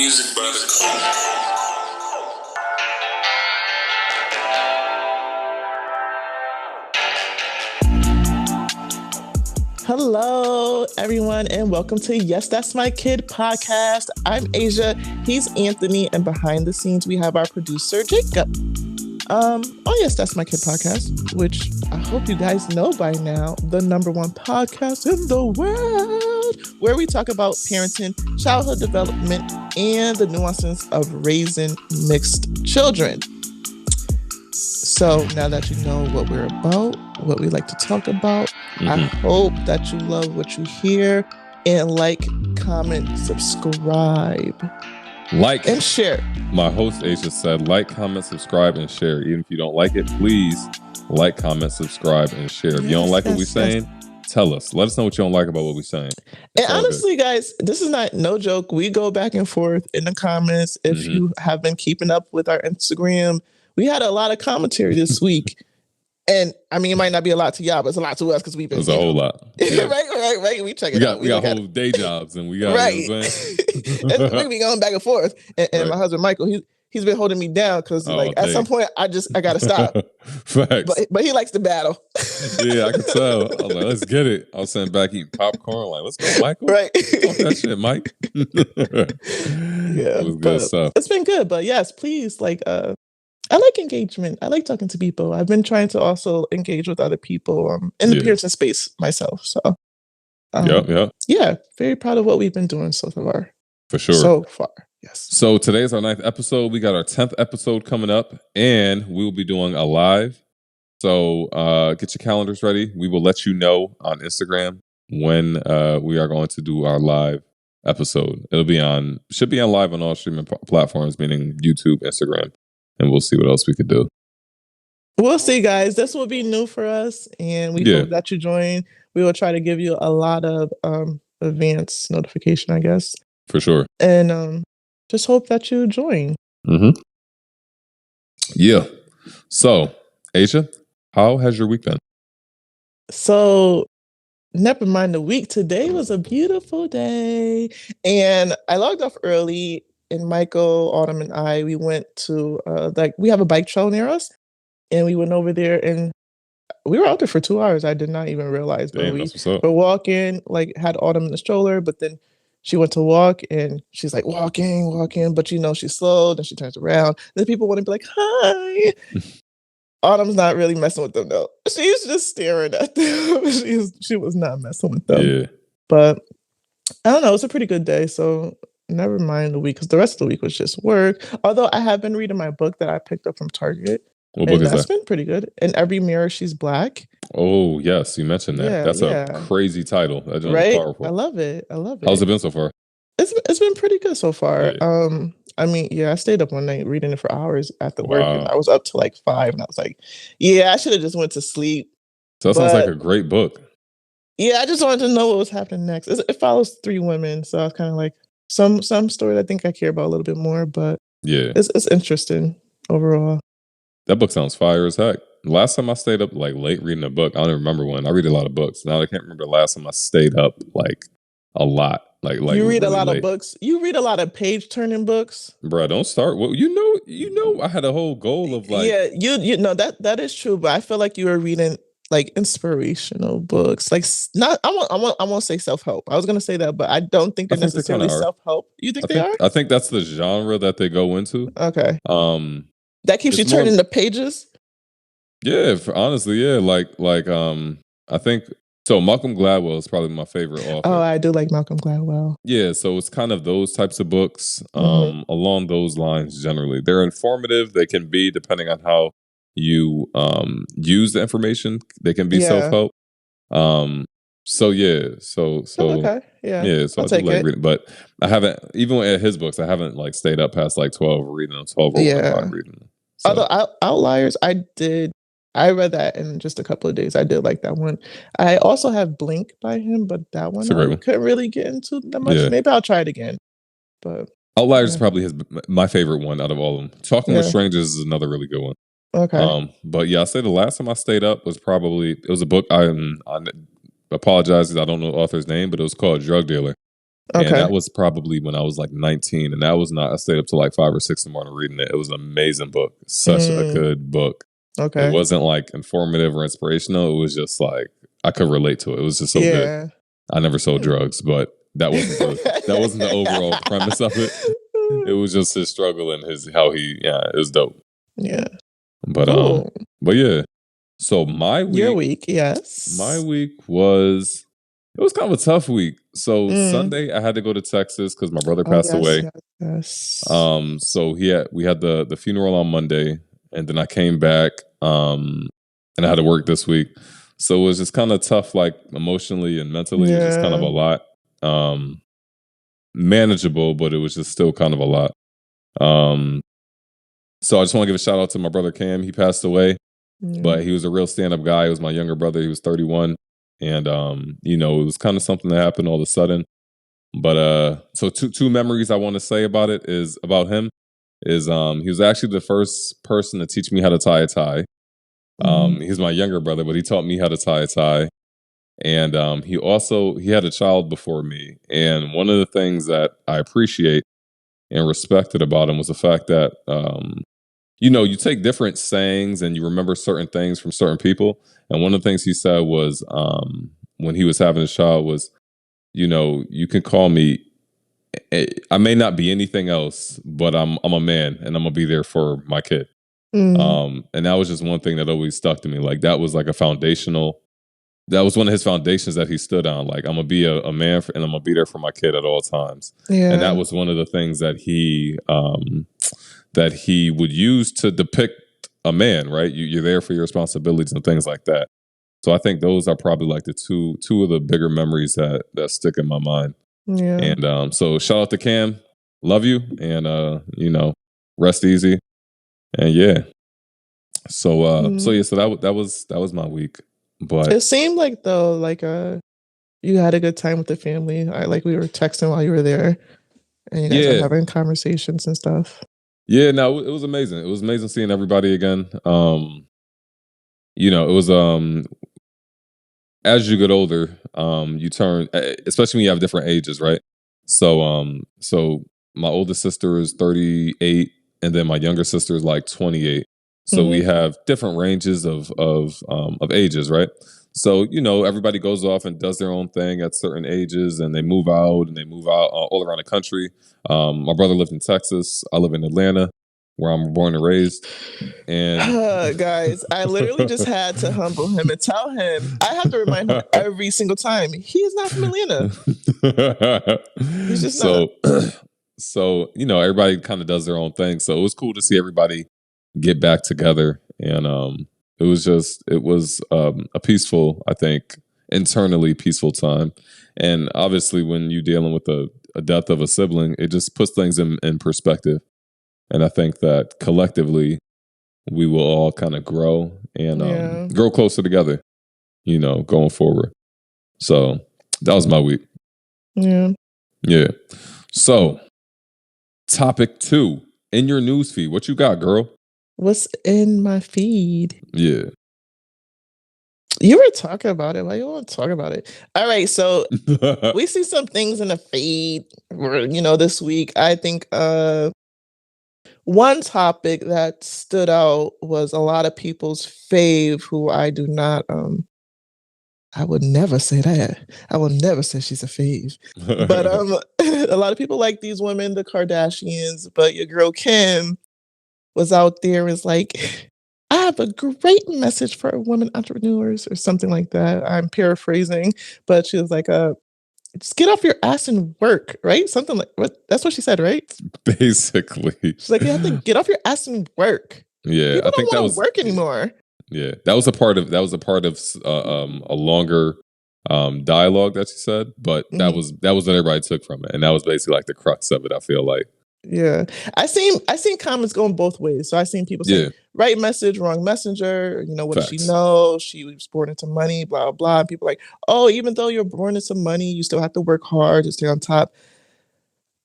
Music by the Cool. Hello, everyone, and welcome to Yes, That's My Kid podcast. I'm Asia, he's Anthony, and behind the scenes, we have our producer, Jacob. Yes, That's My Kid podcast, which I hope you guys know by now, the #1 podcast in the world, where we talk about parenting, childhood development, and the nuances of raising mixed children. So now that you know what we're about, what we like to talk about, I hope that you love what you hear, and like, comment, subscribe, like, and share. My host Asia said, like, comment, subscribe, and share. Even if you don't like it, please like, comment, subscribe, and share. If you don't like what we're saying, tell us. Let us know what you don't like about what we're saying. And honestly, guys, this is no joke. We go back and forth in the comments. If you have been keeping up with our Instagram, we had a lot of commentary this week. And I mean, it might not be a lot to y'all, but it's a lot to us because we've been. It's a whole lot. Yeah. right. We check it out. We got whole day jobs, and we got right. You know what I'm saying? We be going back and forth. And my husband Michael, he's been holding me down because at some point I gotta stop. Facts. But he likes to battle. Yeah, I can tell. I was like, let's get it. I was sitting back eating popcorn, like, let's go, Michael. Right. Talk that shit, Mike. Yeah, it was good stuff. It's been good, but yes, please, I like engagement. I like talking to people. I've been trying to also engage with other people in the parenting space myself. So, yeah, very proud of what we've been doing so far. For sure. So far, yes. So today's our 9th episode. We got our 10th episode coming up, and we will be doing a live. So get your calendars ready. We will let you know on Instagram when we are going to do our live episode. Should be on live on all streaming platforms, meaning YouTube, Instagram. And we'll see what else we could do. We'll see, guys. This will be new for us, and we hope that you join. We will try to give you a lot of advance notification, I guess. For sure. And just hope that you join. Yeah. So, Asia, how has your week been? So, never mind the week. Today was a beautiful day, and I logged off early. And Michael, Autumn, and I, we went to we have a bike trail near us, and we went over there, and we were out there for 2 hours. I did not even realize. But we're walking, had Autumn in the stroller, but then she went to walk, and she's like walking, but she's slow. Then she turns around. Then people want to be like, "Hi." Autumn's not really messing with them though. She's just staring at them. She was not messing with them. Yeah. But I don't know. It's a pretty good day. So. Never mind the week, because the rest of the week was just work. Although I have been reading my book that I picked up from Target. What book is that? That's been pretty good. In Every Mirror, She's Black. Oh, yes. You mentioned that. Yeah, that's a crazy title. That's right? Powerful. I love it. How's it been so far? It's been pretty good so far. Yeah. I stayed up one night reading it for hours after work. And I was up to 5, and I was like, I should have just went to sleep. So that sounds like a great book. Yeah, I just wanted to know what was happening next. It follows 3 women, so I was kind of like, some story I think I care about a little bit more, but it's interesting overall. That book sounds fire as heck. Last time I stayed up late reading a book, I don't even remember when. I read a lot of books. Now I can't remember the last time I stayed up a lot. You read a lot of books. You read a lot of page turning books. Bruh, don't start. Well, you know, I had a whole goal of you know that is true, but I feel like you were reading inspirational books, I won't say self-help. I was gonna say that, but I don't think they're necessarily self-help. You think they are? I think that's the genre that they go into. Okay. That keeps you turning the pages. Yeah, honestly, yeah. I think so. Malcolm Gladwell is probably my favorite author. Oh, I do like Malcolm Gladwell. Yeah, so it's kind of those types of books, along those lines. Generally, they're informative. They can be, depending on how you use the information, they can be self-help. Okay. So I'll I do like reading, but I haven't, even at his books, I haven't stayed up past 12 reading them, 12 o'clock reading them. So. Although Outliers, I read that in just a couple of days. I did like that one. I also have Blink by him, but that one I couldn't really get into that much. Maybe I'll try it again. But Outliers is probably my favorite one out of all of them. Talking with Strangers is another really good one. Okay. But yeah, I say the last time I stayed up was it was a book. I apologize because I don't know the author's name, but it was called Drug Dealer. And Okay. that was probably when I was like 19. And that was not, I stayed up to like 5 or 6 in the morning reading it. It was an amazing book. Such a good book. It Okay. wasn't like informative or inspirational. It was just like, I could relate to it. It was just so good. Yeah. I never sold drugs, but that wasn't the overall premise of it. It was just his struggle and it was dope. Yeah. But Cool. but yeah. So Your week, yes. my week was it was kind of a tough week. So Mm. Sunday I had to go to Texas because my brother Oh passed yes, away. yes, yes. So we had the funeral on Monday, and then I came back, and I had to work this week. So it was just kind of tough, like emotionally and mentally. It was just kind of a Yeah. lot. Manageable, but it was just still kind of a lot. So I just want to give a shout out to my brother Cam. He passed away, Yeah. but he was a real stand up guy. He was my younger brother. He was 31, and it was kind of something that happened all of a sudden. But so two memories I want to say about it is about him is he was actually the first person to teach me how to tie a tie. He's my younger brother, but he taught me how to tie a tie. And he had a child before me. And one of the things that I appreciate and respected about him was the fact that you take different sayings and you remember certain things from certain people. And one of the things he said was when he was having his child was, you can call me. I may not be anything else, but I'm a man and I'm gonna be there for my kid. And that was just one thing that always stuck to me. Like that was like that was one of his foundations that he stood on. Like I'm gonna be a man and I'm gonna be there for my kid at all times. Yeah. And that was one of the things that he would use to depict a man. Right, you're there for your responsibilities and things like that. So I think those are probably like the two of the bigger memories that stick in my mind. Yeah. And so shout out to Cam, love you, and rest easy. And yeah, so that was my week. But It seemed like though, like you had a good time with the family. Like we were texting while you were there, and you guys were having conversations and stuff. Yeah, no, it was amazing. It was amazing seeing everybody again. It was as you get older, you turn, especially when you have different ages, right? So my oldest sister is 38, and then my younger sister is like 28. So we have different ranges of ages, right? So everybody goes off and does their own thing at certain ages, and they move out all around the country. My brother lived in Texas. I live in Atlanta, where I'm born and raised. And guys, I literally just had to humble him and tell him. I have to remind him every single time he is not from Atlanta. He's just not. So everybody kind of does their own thing. So it was cool to see everybody get back together, and it was a peaceful, I think, internally peaceful time. And obviously, when you're dealing with a death of a sibling, it just puts things in perspective. And I think that collectively, we will all kind of grow and grow closer together, going forward. So that was my week. Yeah. Yeah. So, topic 2 in your newsfeed. What you got, girl? What's in my feed? Yeah. You were talking about it. Why you want to talk about it? All right. So we see some things in the feed, this week. I think one topic that stood out was a lot of people's fave, who I do not I would never say that. I will never say she's a fave. But a lot of people like these women, the Kardashians, but your girl Kim was out there is like, I have a great message for women entrepreneurs or something like that. I'm paraphrasing, but she was like, just get off your ass and work, right? Something like what? That's what she said, right? Basically. She's like, you have to get off your ass and work. Yeah, People I think don't want to work anymore. Yeah, that was a part of a longer dialogue that she said, but that was what everybody took from it, and that was basically like the crux of it. I feel like. Yeah, I seen comments going both ways. So I seen people say, right message, wrong messenger. What does she know? She was born into money, blah blah. And people like, oh, even though you're born into money, you still have to work hard to stay on top.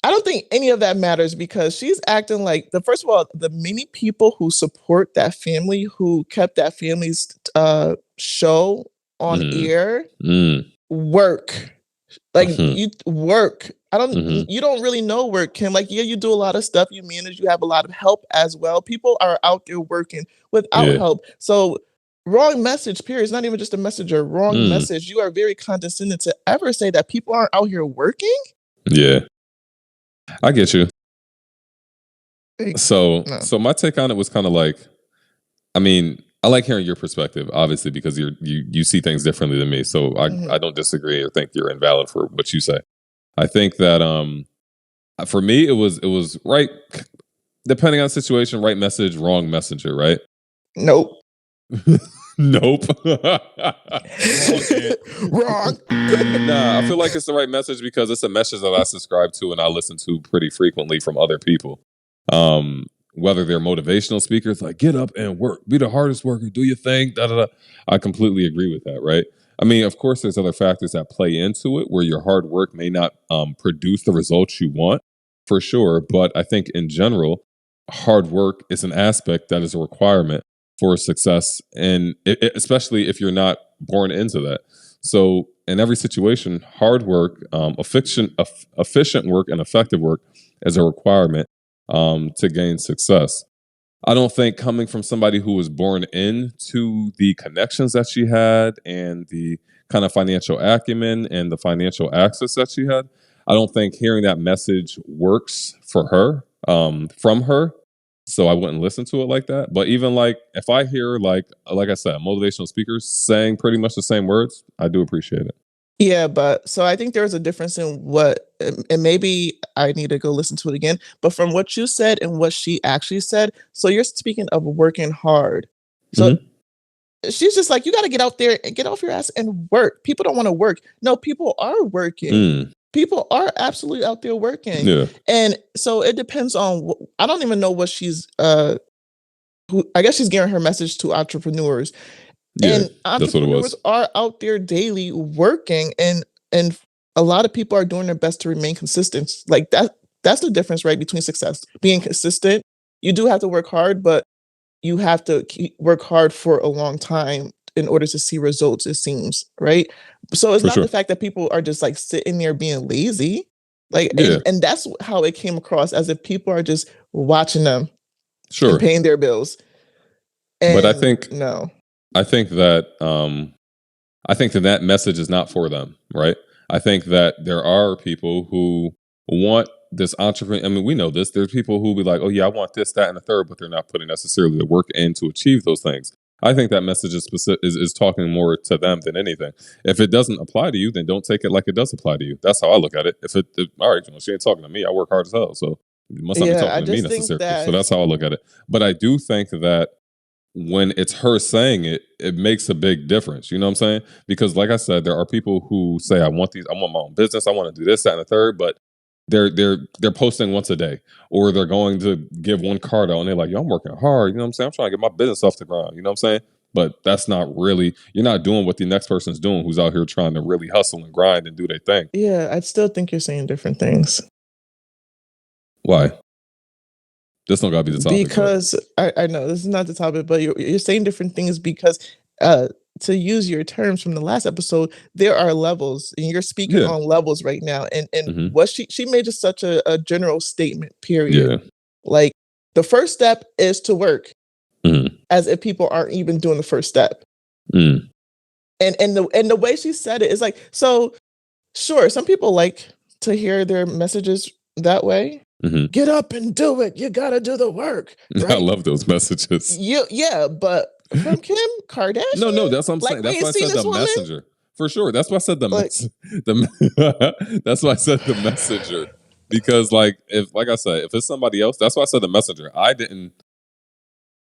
I don't think any of that matters because she's acting like first of all, the many people who support that family, who kept that family's show on air, work. Like you work. Hmm. You don't really know work, Kim. Like, yeah, you do a lot of stuff, you manage, you have a lot of help as well. People are out there working without Yeah. help. So wrong message, period. It's not even just a messenger, wrong Mm. message. You are very condescending to ever say that people aren't out here working. Yeah. I get you. Like, no. So my take on it was kind of like, I mean, I like hearing your perspective, obviously, because you see things differently than me. So I Mhm. don't disagree or think you're invalid for what you say. I think that for me it was right, depending on the situation, right message, wrong messenger, right? Nope. Nope. Wrong, Ant. Wrong. Nah, I feel like it's the right message because it's a message that I subscribe to and I listen to pretty frequently from other people. Um, Whether they're motivational speakers, like get up and work, be the hardest worker, do your thing, da da da. I completely agree with that, right? I mean, of course, there's other factors that play into it where your hard work may not produce the results you want, for sure. But I think in general, hard work is an aspect that is a requirement for success, and especially if you're not born into that. So, in every situation, hard work, efficient work, and effective work is a requirement to gain success. I don't think coming from somebody who was born into the connections that she had and the kind of financial acumen and the financial access that she had, I don't think hearing that message works for her, from her. So I wouldn't listen to it like that. But even like if I hear like I said, motivational speakers saying pretty much the same words, I do appreciate it. Yeah, but so I think there's a difference in what, and maybe I need to go listen to it again. But from what you said and what she actually said, so you're speaking of working hard. So Hmm. she's just like, you got to get out there and get off your ass and work. People don't want to work. No, people are working. Mm, People are absolutely out there working. yeah, And so it depends on, I don't even know what I guess she's getting her message to entrepreneurs, yeah, and that's what it entrepreneurs was. are out there daily working, and a lot of people are doing their best to remain consistent. Like that's the difference, right, between success. Being consistent, you do have to work hard, but you have to work hard for a long time in order to see results, it seems, right? So it's For not sure. the fact that people are just like sitting there being lazy. Like, Yeah, and that's how it came across, as if people are just watching them and sure. paying their bills. But And no. I think that I think that that message is not for them, right? I think that there are people who want this entrepreneur. I mean, we know this. There's people who be like, "Oh yeah, I want this, that, and the third," but they're not putting necessarily the work in to achieve those things. I think that message is talking more to them than anything. If it doesn't apply to you, then don't take it like it does apply to you. That's how I look at it. All right, she ain't talking to me. I work hard as hell, so it must not be Yeah, talking I to me just think necessarily. So that, that's how I look at it. But I do think that when it's her saying it, it makes a big difference. You know what I'm saying? Because like I said, there are people who say, I want my own business, I want to do this, that, and the third, but they're posting once a day, or they're going to give one card out and they're like, yo, I'm working hard, you know what I'm saying? I'm trying to get my business off the ground, you know what I'm saying? But that's not really, you're not doing what the next person's doing who's out here trying to really hustle and grind and do their thing. yeah, I still think you're saying different things. Why? This don't gotta be the topic, but Because I know this is not the topic, but you're saying different things because, uh, to use your terms from the last episode, there are levels, and you're speaking yeah. on levels right now. And Hmm. what she made just such a general statement, period. Yeah. Like, the first step is to work, Hmm. as if people aren't even doing the first step. Mm. And the way she said it is like, so sure, some people like to hear their messages that way. Hmm. Get up and do it. You gotta do the work, I right? love those messages. Yeah, but from Kim No, Kardashian, no, that's what I'm like saying. we That's why ain't I seen said this the woman. messenger. For sure. That's why I said the Like, that's why I said the messenger. Because like I said, if it's somebody else, that's why I said the messenger. I didn't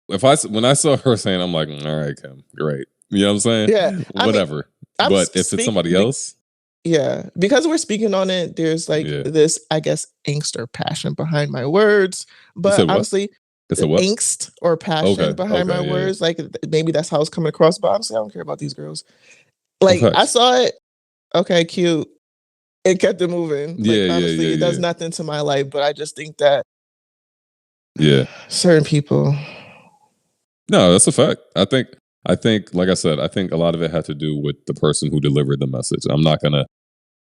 when I saw her saying, I'm like, all right, Kim, great. You know what I'm yeah, saying? I mean, Whatever. But if it's speak. somebody else, Yeah, because we're speaking on it. There's like yeah. this, I guess, angst or passion behind my words. You But said what? honestly, It's a what? angst or passion Okay. behind my Okay. Yeah. words, like maybe that's how it's coming across. But honestly, I don't care about these girls. Oh, Like, I facts. saw it. Okay, cute. It kept it moving. Like, Yeah. Yeah. honestly, Yeah. it does Yeah. nothing to my life. But I just think that Yeah. certain people. No, that's a fact. I think, like I said, I think a lot of it had to do with the person who delivered the message. I'm not gonna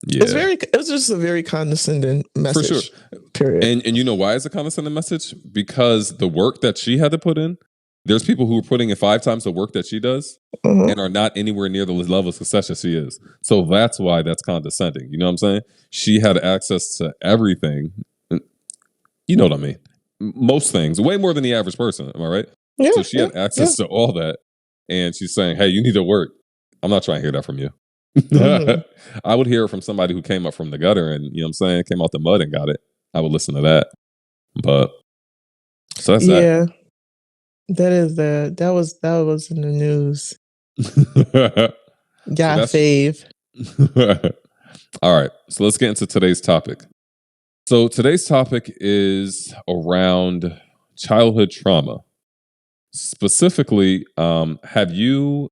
Yeah, it was just a very condescending for sure. message. Period. And you know why it's a condescending message? Because the work that she had to put in, there's people who are putting in 5 times the work that she does Mhm. and are not anywhere near the level of success that she is. So that's why that's condescending. You know what I'm saying? She had access to everything. You know what I mean? Most things, way more than the average person. Am I right? Yeah, So she yeah, had yeah. access to all that. And she's saying, hey, you need to work. I'm not trying to hear that from you. Mhm. I would hear it from somebody who came up from the gutter and, you know what I'm saying, came out the mud and got it. I would listen to that. But so that's that. Yeah, that was in the news. So Yeah, that's fave. all right. So let's get into today's topic. So today's topic is around childhood trauma. Specifically, have you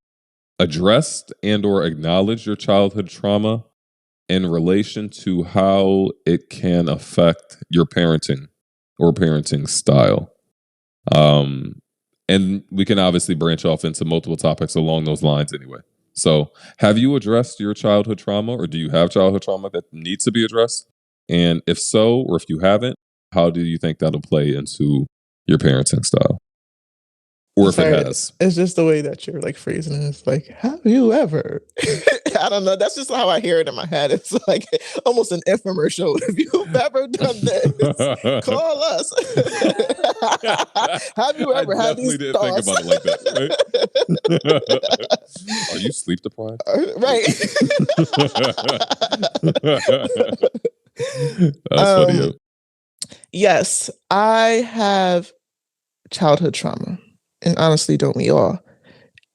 addressed and or acknowledged your childhood trauma in relation to how it can affect your parenting or parenting style? Um, and we can obviously branch off into multiple topics along those lines anyway. So, have you addressed your childhood trauma, or do you have childhood trauma that needs to be addressed? And if so, or if you haven't, how do you think that'll play into your parenting style, or if it Sorry, has? it's just the way that you're like phrasing it. It's like, have you ever? I don't know. That's just how I hear it in my head. It's like almost an infomercial. If you've ever done this, call us. Have you I ever had definitely these didn't think thoughts? about it like that. Right? Are you sleep deprived? Right. That's funny. um, yes, I have childhood trauma, and honestly, don't we all?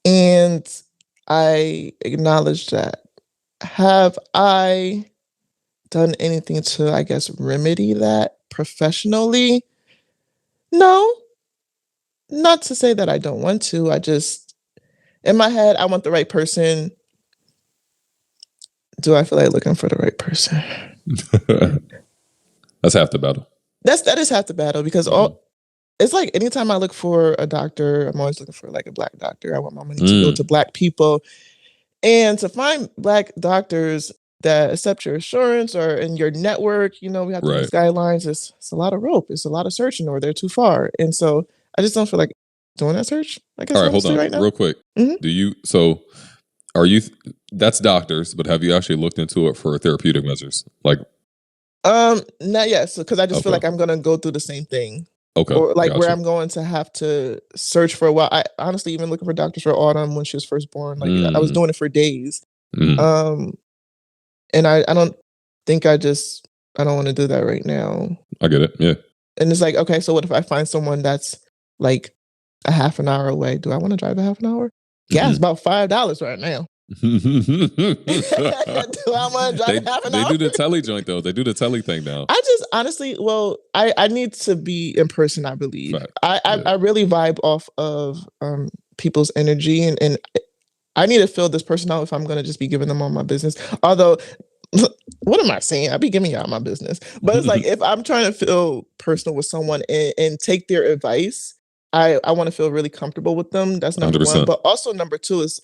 And I acknowledge that. Have I done anything to, I guess, remedy that professionally? No, not to say that I don't want to. I just, in my head, I want the right person. Do I feel like looking for the right person? That's half the battle. That is half the battle because it's like anytime I look for a doctor, I'm always looking for like a black doctor. I want my money to go to black people. And to find black doctors that accept your insurance or in your network, we have these Right. guidelines. It's a lot of rope. It's a lot of searching, or they're too far. And so I just don't feel like doing that search, I guess, All right, hold honestly, on right now. real quick. Mhm. Do you so are you that's doctors, but have you actually looked into it for therapeutic measures? Like Not yet, because I just feel okay. like I'm gonna go through the same thing, Okay, or like where gotcha. I'm going to have to search for a while. I honestly even looking for doctors for Autumn when she was first born. Like I was Mm, doing it for days. mm, Um, and I don't think I don't want to do that right now. I get it. Yeah. And it's like, okay, so what if I find someone that's like a half an hour away? Do I want to drive a half an hour? Gas about $5 right now. Do I want to drive a half an they hour? do the telly joint though. They do the telly thing now. I just honestly, well, I need to be in person, I believe. Fact. I Yeah. I really vibe off of people's energy, and I need to fill this person out if I'm gonna just be giving them all my business. Although what am I saying? I be giving y'all my business. But it's like if I'm trying to feel personal with someone and take their advice, I want to feel really comfortable with them. That's number one. 100%. But also number two is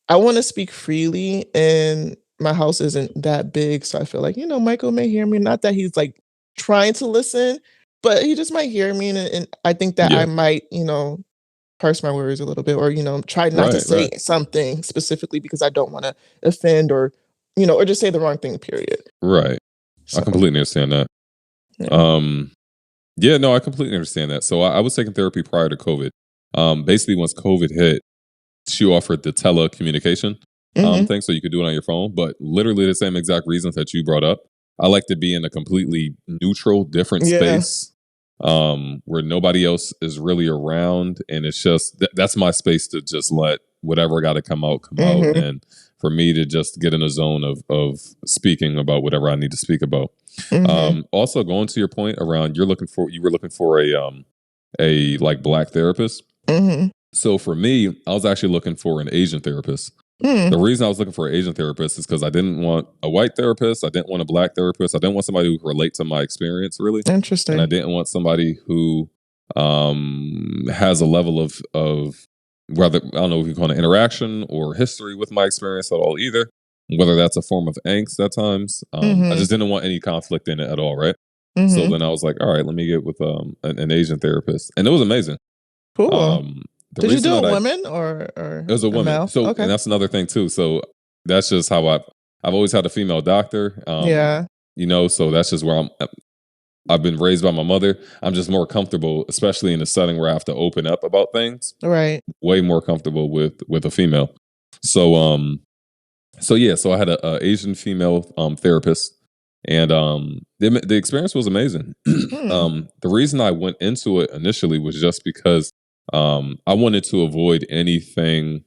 I want to speak freely, and my house isn't that big. So I feel like, Michael may hear me. Not that he's like trying to listen, but he just might hear me. And I think that I Yeah. might, parse my words a little bit, or try not to Right, say right. something specifically because I don't want to offend, or just say the wrong thing, period. Right. I So completely understand that. yeah. Um yeah, no, I completely understand that. So I was taking therapy prior to COVID. Basically once COVID hit, she offered the telecommunication Hmm. thing so you could do it on your phone, but literally the same exact reasons that you brought up. I like to be in a completely neutral, different Yeah. space where nobody else is really around. And it's just that's my space to just let whatever got to come out. Hmm. And for me to just get in a zone of speaking about whatever I need to speak about. Hmm. Also going to your point around you were looking for a like black therapist. Hmm. So for me, I was actually looking for an Asian therapist. The Mm. reason I was looking for an Asian therapist is because I didn't want a white therapist. I didn't want a black therapist. I didn't want somebody who could relate to my experience really, and I Interesting. didn't want somebody who has a level of whether I don't know if you call it interaction or history with my experience at all either. whether that's a form of angst at times. I Mhm. just didn't want any conflict in it at all, right? So Mhm. then I was like, all right, let me get with an Asian therapist, and it was amazing. Cool. Um, the Did you reason do that it I women it was a or woman, male? so and Okay. that's another thing too. So that's just how I've always had a female doctor. Yeah. So that's just where I've been raised by my mother. I'm just more comfortable, especially in a setting where I have to open up about things. Right. Way more comfortable with a female. So so I had a Asian female therapist, and the experience was amazing. Hmm. The reason I went into it initially was just because I wanted to avoid anything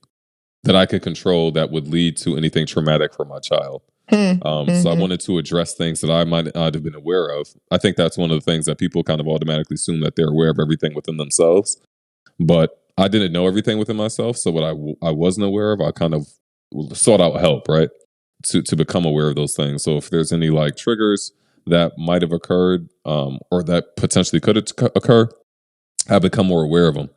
that I could control that would lead to anything traumatic for my child. Hmm. So I Mhm. wanted to address things that I might not have been aware of. I think that's one of the things that people kind of automatically assume, that they're aware of everything within themselves, but I didn't know everything within myself. So what I wasn't aware of, I kind of sought out help, right, to become aware of those things. So if there's any like triggers that might have occurred, or that potentially could occur, I become more aware of them.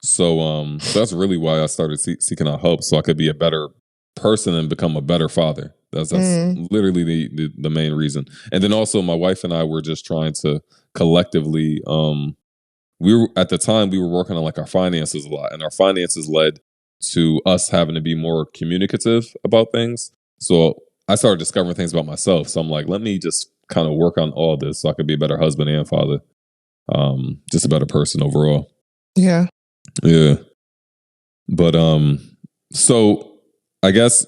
So that's really why I started seeking out help, so I could be a better person and become a better father. That's Mm. literally the main reason. And then also, my wife and I were just trying to collectively. We were at the time we were working on like our finances a lot, and our finances led to us having to be more communicative about things. So I started discovering things about myself. So I'm like, let me just kind of work on all this so I could be a better husband and father, just a better person overall. Yeah. Yeah. But so I guess,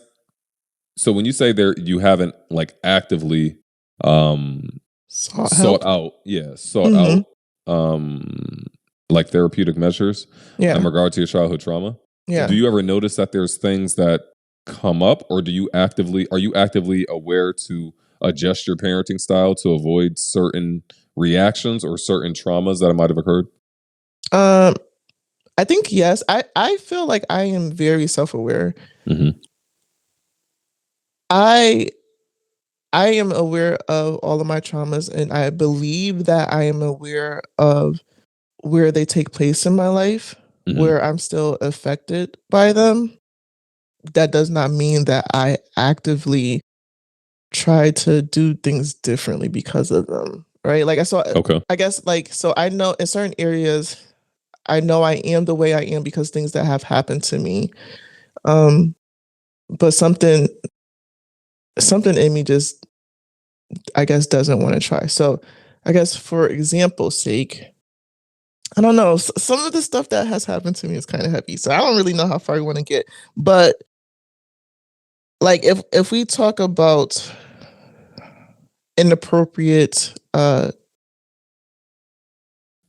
so when you say there you haven't like actively um Sought help. sought out Mhm. um like therapeutic measures in Yeah. regard to your childhood trauma, do Yeah. you ever notice that there's things that come up, or are you actively aware to adjust your parenting style to avoid certain reactions or certain traumas that might have occurred? Um, I think yes. I feel like I am very self-aware. Hmm. I I am aware of all of my traumas, and I believe that I am aware of where they take place in my life, Hmm. where I'm still affected by them. That does not mean that I actively try to do things differently because of them, right? Like Okay. I guess like so I know in certain areas I know I am the way I am because things that have happened to me. Um, but something in me just I guess doesn't want to try. So I guess for example's sake, I don't know. Some of the stuff that has happened to me is kind of heavy, so I don't really know how far you want to get. But like, if we talk about inappropriate, I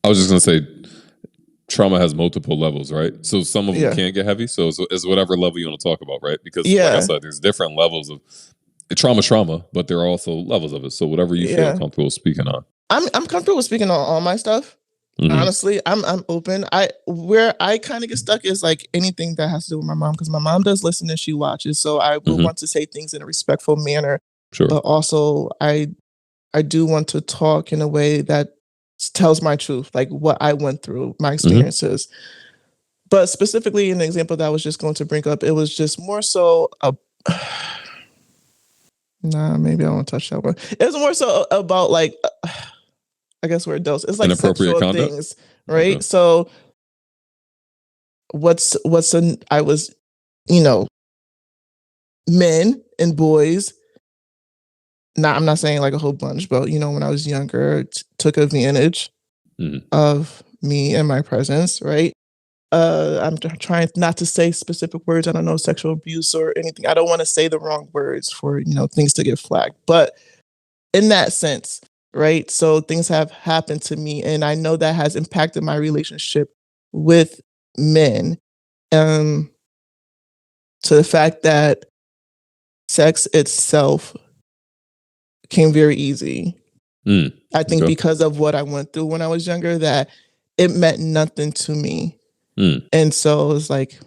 was just gonna say, trauma has multiple levels, right? So some of them yeah, can get heavy. So it's whatever level you want to talk about, right? Because like I yeah, said, there's different levels of trauma, but there are also levels of it. So whatever you feel yeah. comfortable speaking on. I'm comfortable with speaking on all my stuff. Hmm. Honestly, I'm open. I where I kind of get stuck is like anything that has to do with my mom because my mom does listen and she watches, so I will Hmm. want to say things in a respectful manner, Sure. but also I do want to talk in a way that tells my truth, like what I went through, my Hmm. experiences. But specifically in the example that I was just going to bring up, it was just more so a nah, maybe I won't touch that one. It was more so about like I guess we're adults. It's like Inappropriate sexual conduct. things, Okay. right? So what's an I was, you know, men and boys. Not I'm not saying like a whole bunch, but when I was younger, took advantage Hmm. of me and my presence, right? I'm trying not to say specific words. I don't know sexual abuse or anything. I don't want to say the wrong words for things to get flagged. But in that sense, right? So things have happened to me, and I know that has impacted my relationship with men. Um, to the fact that sex itself came very easy. Mm. I think Okay. because of what I went through when I was younger, that it meant nothing to me, Mm. and so it's like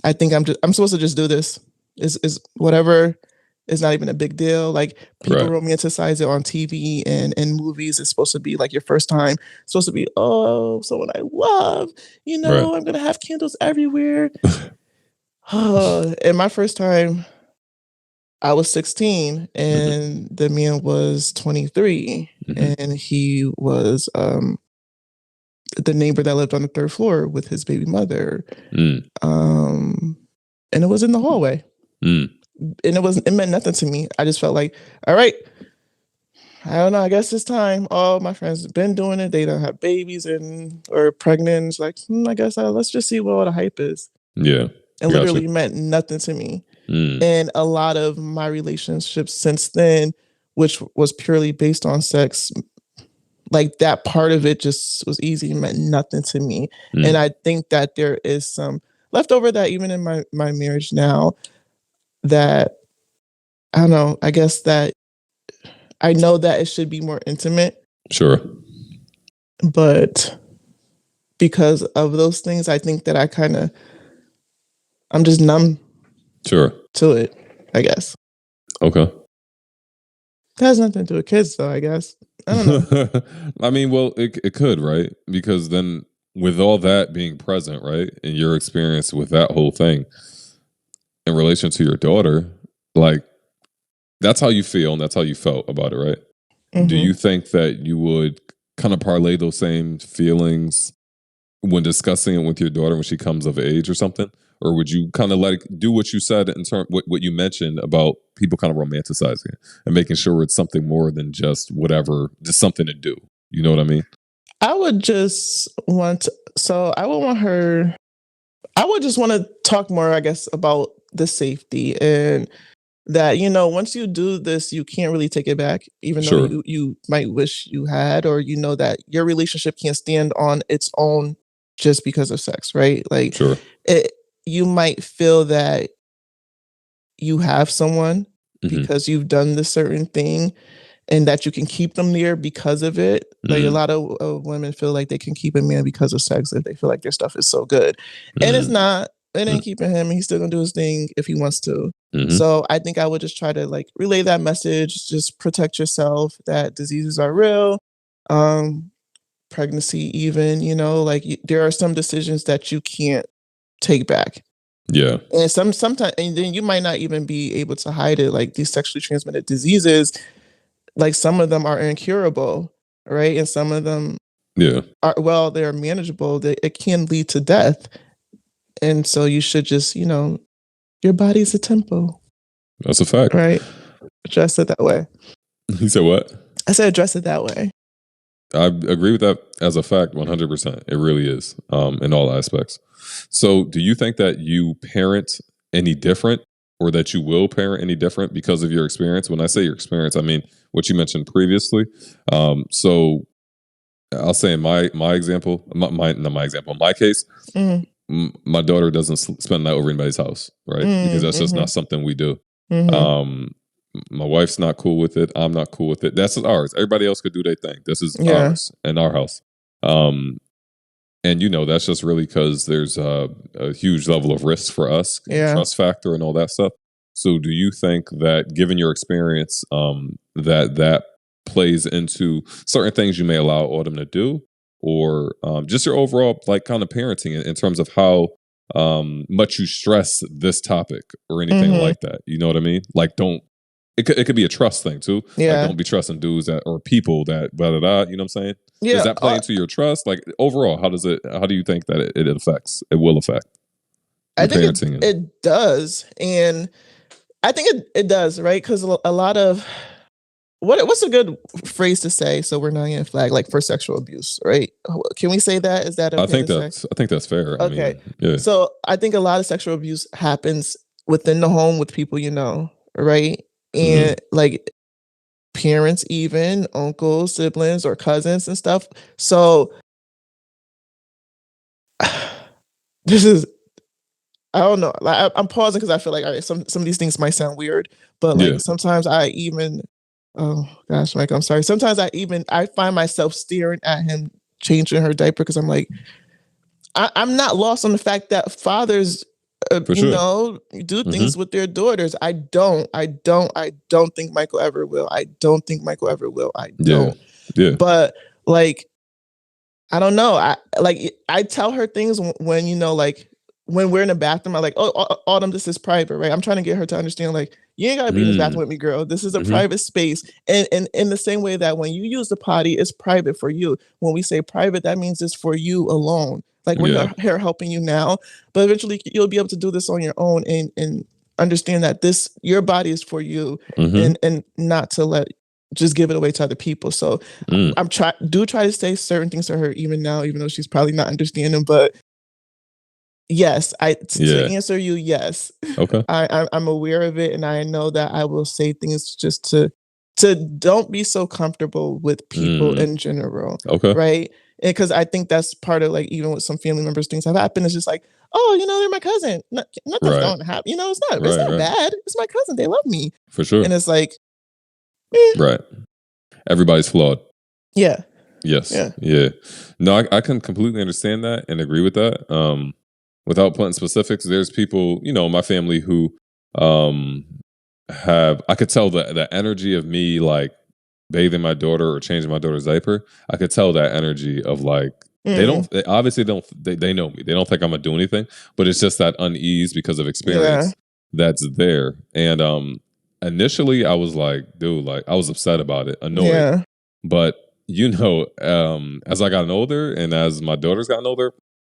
I think I'm supposed to just do this. Is whatever. It's not even a big deal. Like people Right. romanticize it on TV and in movies. It's supposed to be like your first time. It's supposed to be, oh, someone I love. Right. I'm gonna have candles everywhere. And my first time, I was 16 and the man was 23, and he was the neighbor that lived on the third floor with his baby mother. And it was in the hallway. And it meant nothing to me. I just felt like, all right, I don't know, I guess it's time. All my friends have been doing it. They don't have babies or pregnant. It's like, I guess let's just see what all the hype is. Yeah. It literally meant nothing to me. And a lot of my relationships since then, which was purely based on sex, like that part of it just was easy. It meant nothing to me. And I think that there is some leftover that even in my marriage now, that I don't know, I guess that I know that it should be more intimate. Sure. But because of those things, I think that I'm just numb to it, I guess. Okay. That has nothing to do with kids, though, I guess. I don't know. I mean, well, it could, right? Because then with all that being present, right, and your experience with that whole thing in relation to your daughter, like, that's how you feel and that's how you felt about it, right? Do you think that you would kind of parlay those same feelings when discussing it with your daughter when she comes of age or something? Or would you kind of do what you said in terms what you mentioned about people kind of romanticizing it and making sure it's something more than just whatever, just something to do? You know what I mean? I would just want I would just want to talk more, I guess, about the safety and that, once you do this, you can't really take it back, even though you might wish you had, or that your relationship can't stand on its own just because of sex, right? Like, you might feel that you have someone because you've done this certain thing, and that you can keep them there because of it. Like a lot of women feel like they can keep a man because of sex if they feel like their stuff is so good. And it's not. It ain't keeping him. He's still gonna do his thing if he wants to. So I think I would just try to relay that message, just protect yourself, that diseases are real. Pregnancy even, there are some decisions that you can't take back. Yeah. And sometimes, and then you might not even be able to hide it. Like these sexually transmitted diseases, like some of them are incurable, right? And some of them are, they're manageable. It can lead to death. And so you should just, your body's a temple. That's a fact. Right? Address it that way. You said what? I said address it that way. I agree with that as a fact, 100%. It really is, in all aspects. So do you think that you parent any different, or that you will parent any different because of your experience? When I say your experience, I mean what you mentioned previously. So I'll say in my example, my case, my daughter doesn't spend the night over anybody's house, right? Because that's just not something we do. My wife's not cool with it. I'm not cool with it. That's ours. Everybody else could do their thing. This is ours and our house. And that's just really because there's a huge level of risk for us, trust factor and all that stuff. So do you think that, given your experience, that plays into certain things you may allow Autumn to do, or just your overall kind of parenting in terms of how much you stress this topic or anything like that? You know what I mean? Like, it could be a trust thing too. Yeah. Like, don't be trusting dudes or people that blah, blah, blah, you know what I'm saying? Yeah. Does that play into your trust? Like, overall, how do you think that it will affect I think it does. And I think it does, right? Because a lot of what's a good phrase to say so we're not getting flagged, like, for sexual abuse, right? Can we say that? Is that okay? I think that's fair. Okay. I mean, yeah. So I think a lot of sexual abuse happens within the home with people, right? And like parents, even uncles, siblings, or cousins and stuff. So this is, I don't know. Like, I'm pausing because I feel like, all right, some of these things might sound weird, but sometimes I even, oh gosh, Mike, I'm sorry. Sometimes I find myself staring at him changing her diaper because I'm like, I'm not lost on the fact that fathers, do things with their daughters. I don't think Michael ever will. I don't. Yeah. But like, I don't know. I tell her things when like when we're in the bathroom, I'm like, "Oh, Autumn, this is private, right?" I'm trying to get her to understand, like, "You ain't gotta be in this bathroom Mm. with me, girl. This is a Mhm. private space." And in the same way that when you use the potty, it's private for you. When we say private, that means it's for you alone. Like, we're Yeah. here helping you now, but eventually you'll be able to do this on your own and understand that this your body is for you Mhm. and not to let just give it away to other people. So Mm. try to say certain things to her even now, even though she's probably not understanding, but yes, to Yeah. answer you, yes. Okay. I'm aware of it, and I know that I will say things just to don't be so comfortable with people Mm. in general, Okay. right? Because I think that's part of, like, even with some family members, things have happened. It's just like, oh, they're my cousin. Nothing's Right. going to happen. It's Right, not right. bad. It's my cousin. They love me, For sure. and it's like, eh, Right. Everybody's flawed. yeah, Yes. yeah, Yeah. No, I can completely understand that and agree with that. Without putting specifics, there's people, in my family who um have I could tell the energy of me like bathing my daughter or changing my daughter's diaper. I could tell that energy of like mm, they obviously don't they know me. They don't think I'm gonna do anything, but it's just that unease because of yeah, experience that's there. And initially I was like, dude, like I was upset about it, annoyed. yeah, But as I gotten older and as my daughter's gotten older,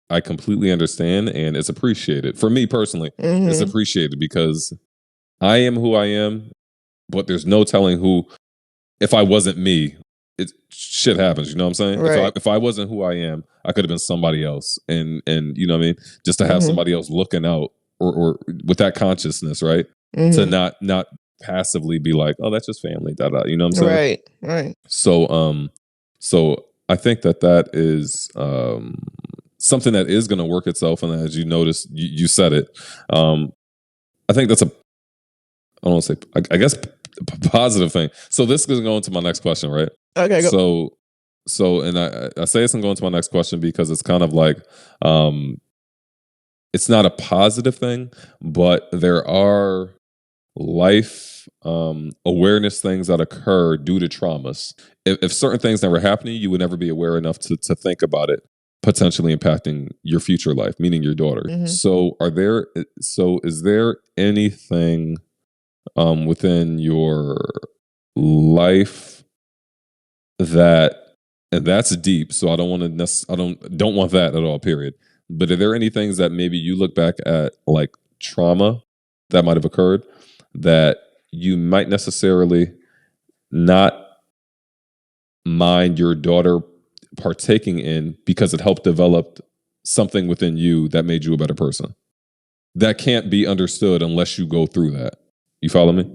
I completely understand and it's appreciated. For me personally, it's hmm, appreciated because I am who I am, but there's no telling who if I wasn't me, it shit happens, you know what I'm saying? right, If I wasn't who I am, I could have been somebody else. And you know what I mean? Just to have hmm, somebody else looking out or with that consciousness, right? To hmm, not passively be like, oh, that's just family, you know what I'm saying? right, right. So so I think that is something that is going to work itself, and as you noticed, you said it. I think that's a I don't want to say I guess positive thing. So this is going to go into my next question, right? Okay, go. So and I say this and go into my next question because it's kind of like um it's not a positive thing, but there are life awareness things that occur due to traumas. If certain things never happen to you, you would never be aware enough to think about it potentially impacting your future life, meaning your daughter. Hmm. So is there anything within your life that and that's deep, so I don't want to I don't want that at all, period. But are there any things that maybe you look back at like trauma that might have occurred that you might necessarily not mind your daughter partaking in because it helped develop something within you that made you a better person? That can't be understood unless you go through that. You follow me?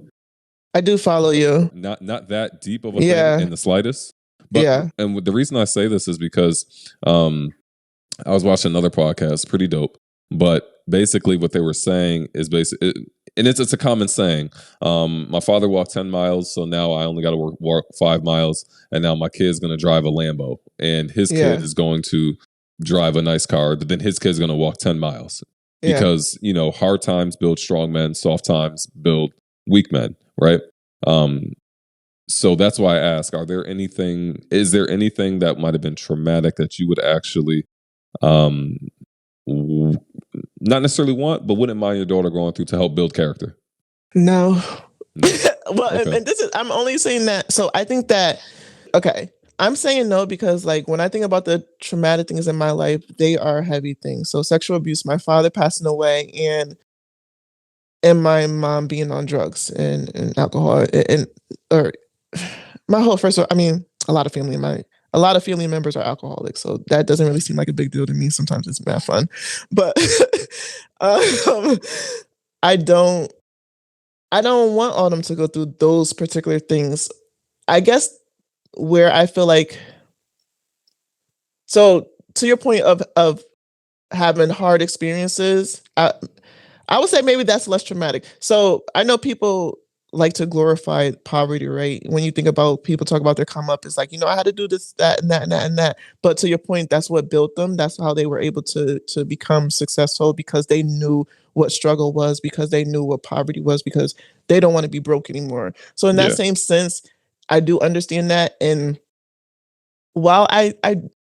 I do follow you. Not that deep of a thing Yeah, in the slightest. But yeah, the reason I say this is because I was watching another podcast, pretty dope. But basically, what they were saying is and it's a common saying. My father walked 10 miles, so now I only got to walk 5 miles, and now my kid's going to drive a Lambo, and his kid yeah, is going to drive a nice car. But then his kid's going to walk 10 miles yeah. because hard times build strong men, soft times build weak men, right? Um, so that's why I ask: Is there anything that might have been traumatic that you would actually um, w- not necessarily want, but wouldn't mind your daughter going through to help build character? No. No. Well, Okay. and this is I'm only saying that. So I think that okay, I'm saying no because, like, when I think about the traumatic things in my life, they are heavy things. So sexual abuse, my father passing away, and my mom being on drugs and alcohol and or my whole first. I mean, a lot of family members are alcoholics, so that doesn't really seem like a big deal to me. Sometimes it's bad fun, but um, I don't I don't want Autumn to go through those particular things. I guess where I feel like so to your point of having hard experiences, I would say maybe that's less traumatic. So I know people like to glorify poverty, right? When you think about people talk about their come up, it's like, I had to do this, that, and that, and that, and that. But to your point, that's what built them. That's how they were able to become successful because they knew what struggle was, because they knew what poverty was, because they don't want to be broke anymore. So in that Yeah. same sense, I do understand that. And while I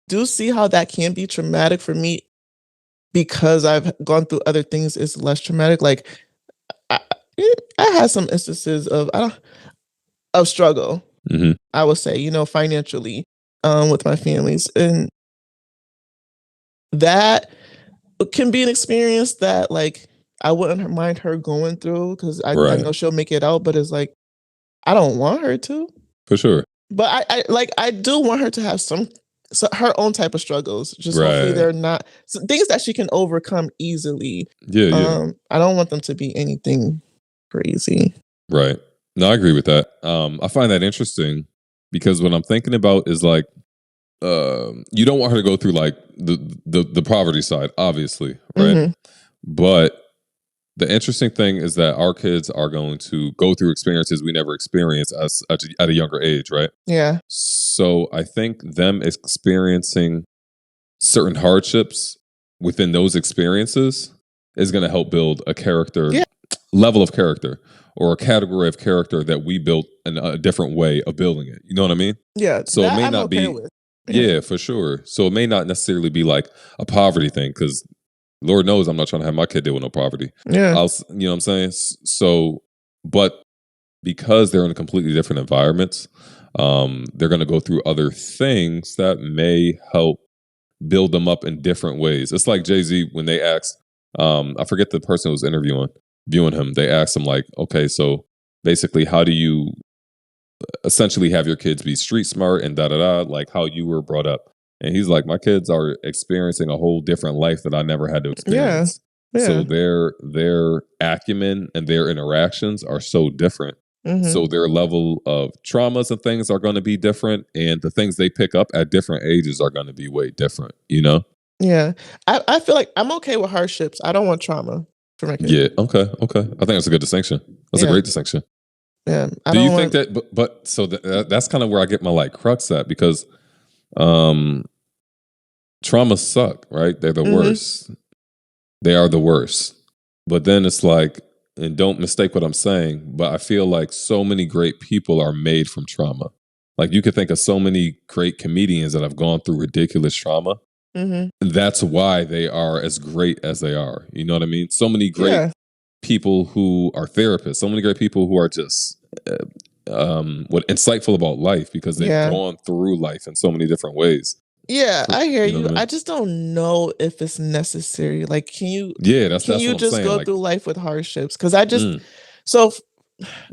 do see how that can be traumatic for me, because I've gone through other things, it's less traumatic. Like I, I had some instances of of struggle. Mhm. I would say, financially, with my families, and that can be an experience that like I wouldn't mind her going through because I Right. know she'll make it out. But it's like I don't want her to. For sure. But I do want her to have her own type of struggles. Just hopefully Right. they're not things that she can overcome easily. Yeah, yeah. I don't want them to be anything crazy. Right. No, I agree with that. I find that interesting because what I'm thinking about is like, you don't want her to go through like the poverty side, obviously, right? Hmm. But the interesting thing is that our kids are going to go through experiences we never experienced at a younger age, right? Yeah. So I think them experiencing certain hardships within those experiences is going to help build a character Yeah. level of character or a category of character that we built in a different way of building it. You know what I mean? Yeah. So it That may I'm not okay be, with. Yeah. yeah, for sure. So it may not necessarily be like a poverty thing because Lord knows I'm not trying to have my kid deal with no poverty. Yeah. You know what I'm saying? So, but because they're in completely different environments, they're going to go through other things that may help build them up in different ways. It's like Jay-Z when they asked, I forget the person who was viewing him, they asked him like, okay, so basically how do you essentially have your kids be street smart and da da da, like how you were brought up? And he's like, my kids are experiencing a whole different life that I never had to Yeah. experience. So Yeah. their acumen and their interactions are so different. Hmm. So their level of traumas and things are going to be different, and the things they pick up at different ages are going to be way different. You know? Yeah. I feel like I'm okay with hardships. I don't want trauma for my kid. Yeah. Okay. Okay. I think that's a good distinction. That's a Yeah. great distinction. Yeah. I Do you don't think want. that? But so that's kind of where I get my like crux at because um, traumas suck, right? They're the Hmm. worst. They are the worst. But then it's like, and don't mistake what I'm saying, but I feel like so many great people are made from trauma. Like you could think of so many great comedians that have gone through ridiculous trauma. Hmm. That's why they are as great as they are. You know what I mean? So many great Yeah. people who are therapists, so many great people who are just what insightful about life because they've Yeah. gone through life in so many different ways. Yeah, I hear You know you. what I I mean? just don't know if it's necessary. Like, Yeah, can that's you what I'm just saying. go Like, through life with hardships? Because I just mm, so,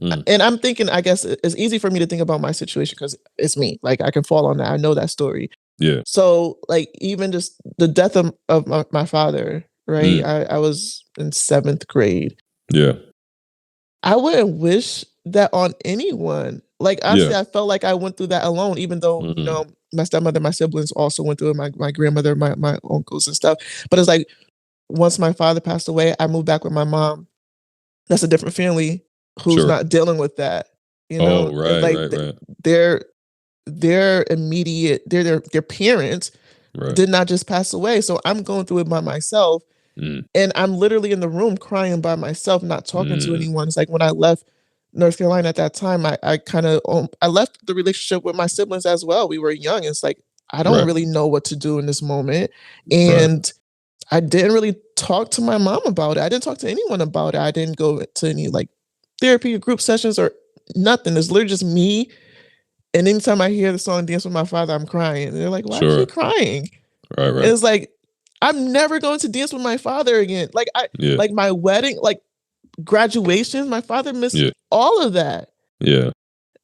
mm, and I'm thinking, I guess it's easy for me to think about my situation because it's me. Like, I can fall on that. I know that story. yeah, So, like, even just the death of my father, right? mm, I was in seventh grade. yeah, I wouldn't wish that on anyone. Like, yeah, honestly, I felt like I went through that alone, even though, mm, my stepmother, my siblings also went through it, my grandmother, my uncles and stuff. But it's like once my father passed away, I moved back with my mom. That's a different family who's sure. not dealing with that. Oh, It's right, like right, right, their immediate their parents right. did not just pass away. So I'm going through it by myself. Mm, And I'm literally in the room crying by myself, not talking to mm, anyone. It's like when I left North Carolina at that time, I kind of I left the relationship with my siblings as well. We were young. It's like I don't right, really know what to do in this moment, right, and I didn't really talk to my mom about it. I didn't talk to anyone about it. I didn't go to any like therapy group sessions or nothing. It's literally just me. And anytime I hear the song "Dance with My Father," I'm crying. And they're like, "Why are you sure, crying?" right, right. It's like I'm never going to dance with my father again. Yeah, Like my wedding, like graduation, my father missed yeah, all of that. yeah,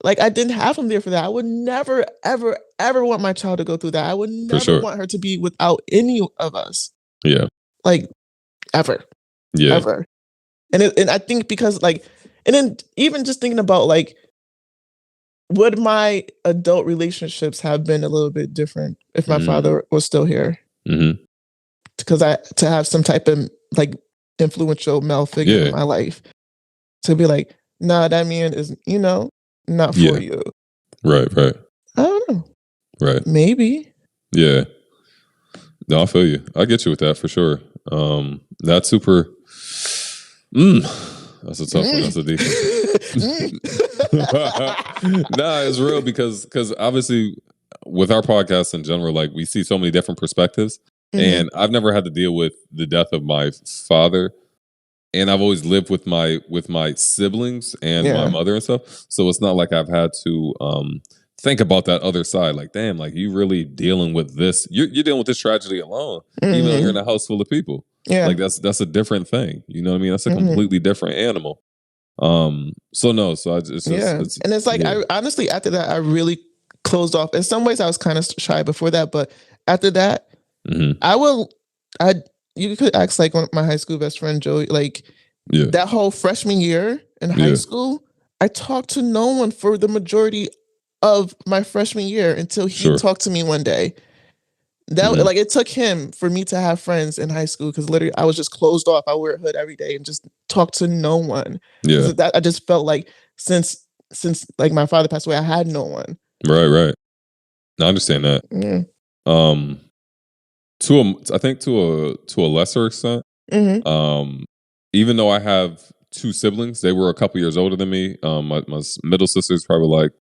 Like I didn't have him there for that. I would never, ever, ever want my child to go through that. I would for never sure. want her to be without any of us. Yeah, Like ever, yeah, ever. And I think because like, and then even just thinking about like, would my adult relationships have been a little bit different if my mm, father was still here? mm-hmm. Because I to have some type of like influential male figure in Yeah, my life to be like, nah, that man is, not for yeah, you. right, right, I don't know. right. Maybe. Yeah, no, I feel you. I get you with that for sure. That's super. Mm, that's a tough one. Mm. That's a deep one. Mm. Nah, it's real because obviously with our podcast in general, like we see so many different perspectives. Mhm. And I've never had to deal with the death of my father, and I've always lived with my siblings and my Yeah. mother and stuff. So it's not like I've had to think about that other side. Like, damn, like you really dealing with this. You're dealing with this tragedy alone, even though you're in Mhm. a house full of people. Yeah. Like that's a different thing. You know what I mean? That's a Mhm. completely different animal. So no, so it's just Yeah. it's And it's like yeah. I honestly after that I really closed off. In some ways I was kind of shy before that, but after that Hmm. I will I you could ask like one of my high school best friend Joey, like Yeah. that whole freshman year in high Yeah. school, I talked to no one for the majority of my freshman year until he Sure. talked to me one day. That Hmm. like it took him for me to have friends in high school because literally I was just closed off. I wear a hood every day and just talk to no one Yeah. because that I just felt like since like my father passed away, I had no one. Right. Right. I understand that. Yeah. Um, I think to a lesser extent. Hmm. Um, even though I have two siblings, they were a couple years older than me. My middle sister's probably like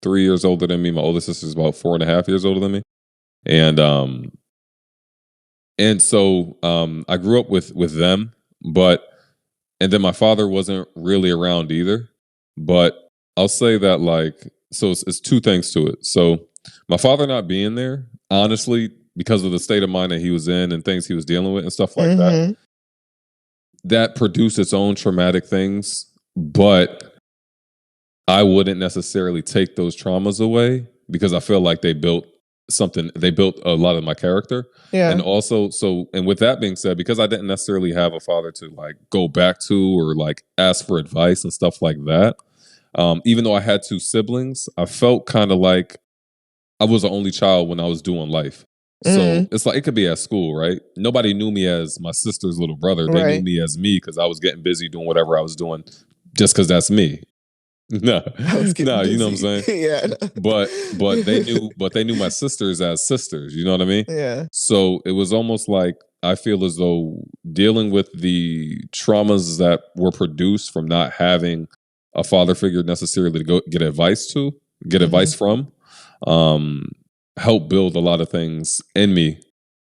3 years older than me. My older sister's about 4.5 years older than me. And so I grew up with them, but and then my father wasn't really around either. But I'll say that like so it's two things to it. So my father not being there, honestly, because of the state of mind that he was in and things he was dealing with and stuff like that, Hmm. that produced its own traumatic things, but I wouldn't necessarily take those traumas away because I feel like they built a lot of my character. And Yeah. also, and with that being said, because I didn't necessarily have a father to like go back to or like ask for advice and stuff like that, even though I had two siblings, I felt kind of like I was the only child when I was doing life. So Hmm. it's like it could be at school, right? Nobody knew me as my sister's little brother. They knew Right. me as me because I was getting busy doing whatever I was doing just because that's me. No, I was getting no, you know what I'm busy. saying? Yeah. But they knew my sisters as sisters, you know what I mean? Yeah. So it was almost like I feel as though dealing with the traumas that were produced from not having a father figure necessarily to go get advice Hmm. from, um, helped build a lot of things in me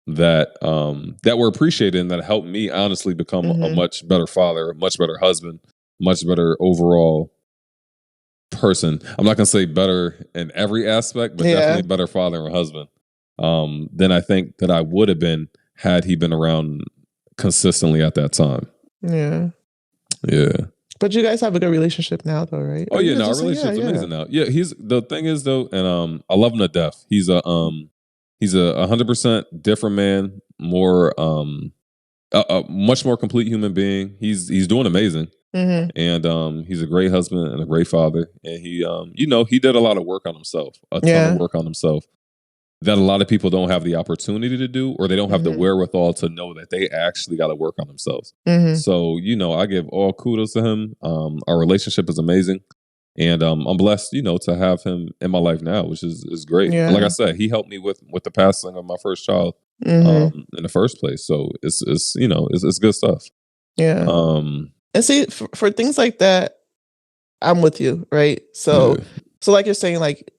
that were appreciated and that helped me honestly become a Hmm. much better father, a much better husband, much better overall person. I'm not gonna say better in every aspect, but definitely Yeah. a better father and husband than I think that I would have been had he been around consistently at that time. Yeah. Yeah. But you guys have a good relationship now, though, right? Oh Or you yeah, could no, our just say, yeah, relationship's yeah. amazing now. Yeah, he's the thing is though, and I love him to death. He's a 100% different man, more a much more complete human being. He's doing amazing. Hmm. And he's a great husband and a great father. And he did a lot of work on himself, a ton of Yeah. work on himself that a lot of people don't have the opportunity to do, or they don't have the Hmm. wherewithal to know that they actually got to work on themselves. Hmm. So, I give all kudos to him. Our relationship is amazing. And I'm blessed, to have him in my life now, which is great. And like I Yeah. said, he helped me with the passing of my first child Hmm. in the first place. So it's good stuff. Yeah. Um, And see, for things like that, I'm with you, right? yeah, So like you're saying, like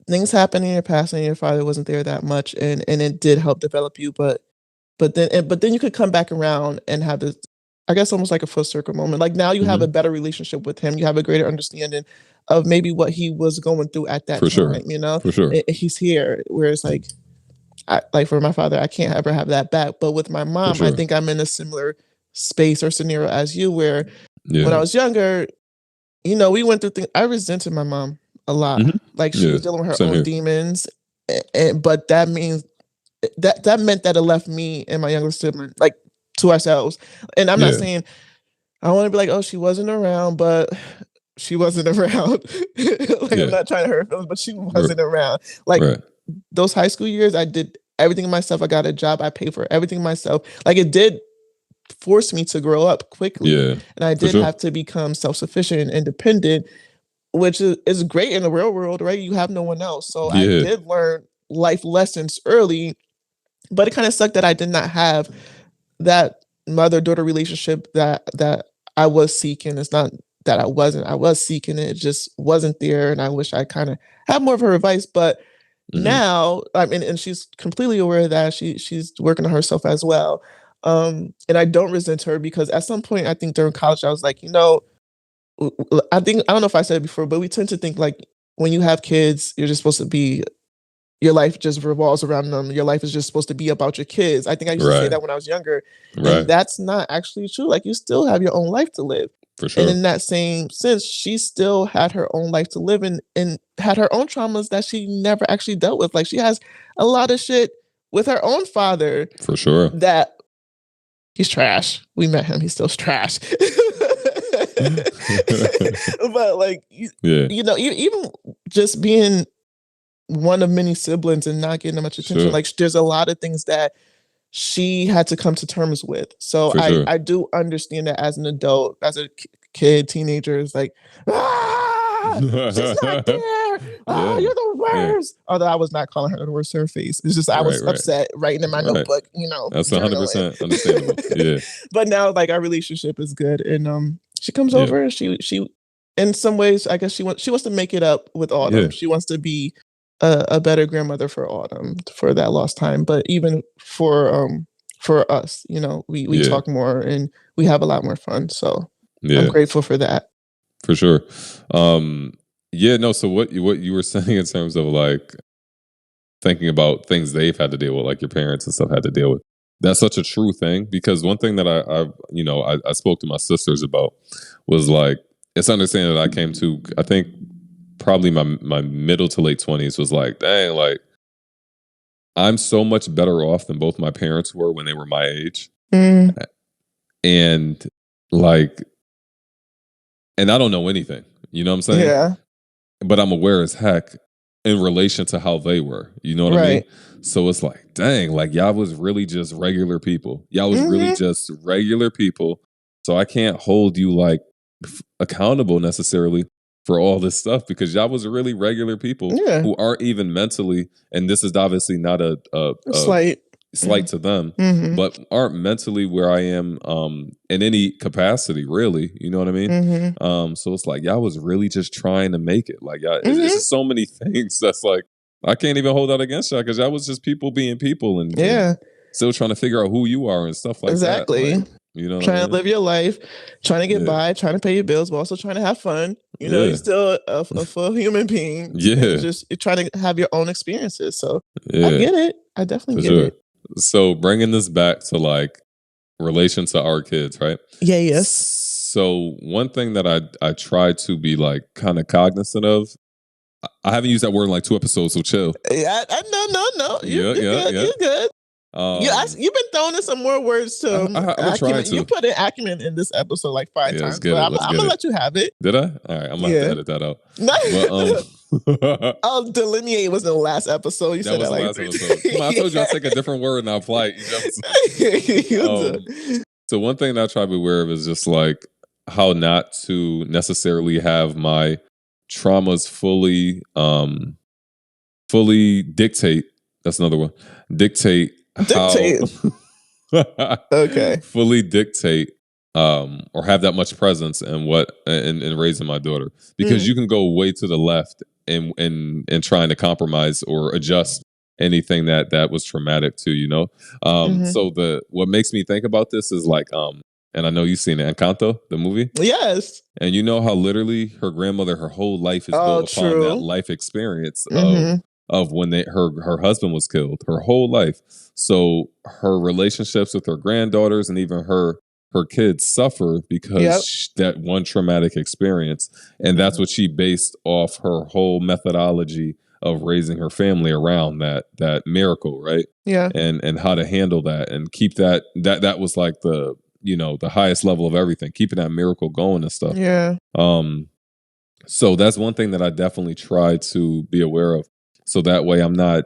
things happen in your past and your father wasn't there that much, and it did help develop you, but then you could come back around and have this, I guess, almost like a full circle moment. Like now you have a hmm, better relationship with him. You have a greater understanding of maybe what he was going through at that for sure, time. You know, for sure, he's here. Whereas like for my father, I can't ever have that back. But with my for mom, I sure. think I'm in a similar space or scenario as you, where when I Yeah. was younger, we went through things. I resented my mom a lot. Hmm. Like she Yeah. was dealing with her Same own here. demons, but that means that meant that it left me and my younger sibling like to ourselves. And I'm not Yeah. saying I want to be like, oh, she wasn't around, but she wasn't around. Like I'm Yeah. not trying to hurt her feelings, but she Right. wasn't around. Like Right. those high school years, I did everything myself. I got a job. I paid for everything myself. Like it did force me to grow up quickly, Yeah. and I For did sure. have to become self-sufficient and independent, which is great in the real world, right? You have no one else. So I Yeah. did learn life lessons early, but it kind of sucked that I did not have that mother-daughter relationship that I was seeking. It's not that I wasn't. I was seeking it. It just wasn't there. And I wish I kind of had more of her advice. But Now, I mean, and she's completely aware of that. She's working on herself as well. And I don't resent her because at some point, I think during college, I was like, I think I don't know if I said it before, but we tend to think like when you have kids, you're just supposed to be your life just revolves around them. Your life is just supposed to be about your kids. I think I used to say Right. that when I was younger, and Right. that's not actually true. Like you still have your own life to live. For And sure. in that same sense, she still had her own life to live and had her own traumas that she never actually dealt with. Like she has a lot of shit with her own father For sure. that he's trash. We met him, he's still trash. But like Yeah. even just being one of many siblings and not getting that much attention. Sure. Like there's a lot of things that she had to come to terms with. So For sure. I do understand that as an adult, as a kid, teenager, it's like, she's not there. Oh, Yeah. you're the Yeah. worst. Although I was not calling her the worst to her face. It's just I was Right. upset writing in my Right. notebook, That's journaling. 100% understandable. Yeah. But now like our relationship is good. And she comes Yeah. over, she in some ways, I guess she wants to make it up with Yeah. Autumn. She wants to be a better grandmother for Autumn for that lost time. But even for us, we Yeah. talk more and we have a lot more fun. So I'm Yeah. grateful for that. For sure. Yeah, no, so what you were saying in terms of like thinking about things they've had to deal with, like your parents and stuff had to deal with. That's such a true thing because one thing that I spoke to my sisters about was like it's understanding that I came to I think probably my middle to late 20s was like, dang, like I'm so much better off than both my parents were when they were my age. Mm, And like and I don't know anything. You know what I'm saying? yeah. But I'm aware as heck in relation to how they were. You know what I mean? Right. So it's like, dang, like y'all was really just regular people. Y'all was really Mhm. just regular people. So I can't hold you like accountable necessarily for all this stuff because y'all was really regular people Yeah. who aren't even mentally, and this is obviously not a Slight. slight to them, Mm-hmm. but aren't mentally where I am in any capacity, really. You know what I mean? Mm-hmm. So it's like y'all was really just trying to make it. Like y'all, it's Mm-hmm. just so many things that's like I can't even hold that against y'all because y'all was just people being people and Yeah. still trying to figure out who you are and stuff like that. Exactly. Like you know what I Trying to mean? live your life, trying to get Yeah, by, trying to pay your bills, but also trying to have fun. You're yeah, still a full human being, and yeah, just you're trying to have your own experiences. So I yeah, get it. I definitely for get sure. it. So bringing this back to like relation to our kids, right? Yeah. Yes. So one thing that I try to be like kind of cognizant of. I haven't used that word in like 2 episodes, so chill. Yeah. No. Yeah, You're yeah, good. yeah. You're good. Um, You've been throwing in some more words to I've been trying acumen. You to. put in acumen in this episode like five Yeah, let's times, get but it. I'm Let's I'm get gonna it. let you have it. Did I? All right, I'm gonna have to Yeah. edit that out. But I'll delineate was in the last episode. You that said was that the like last three episode. Come on, I told you I'd take a different word and I'll apply it. You know what I'm saying? You do. So one thing that I try to be aware of is just like how not to necessarily have my traumas fully dictate. That's another one. Dictate how Dictate. Okay. fully dictate or have that much presence in what in raising my daughter because Mm. you can go way to the left in trying to compromise or adjust anything that was traumatic to Mhm. so the what makes me think about this is like and I know you've seen Encanto the movie Yes. and you know how literally her grandmother, her whole life is Oh, built upon that true. life experience Mhm. of when her husband was killed, her whole life. So her relationships with her granddaughters and even her kids suffer because Yep. that one traumatic experience, and that's Mhm. what she based off her whole methodology of raising her family around that miracle, right? Yeah. And how to handle that and keep that was like the highest level of everything, keeping that miracle going and stuff. Yeah. Um, so that's one thing that I definitely try to be aware of. So that way I'm not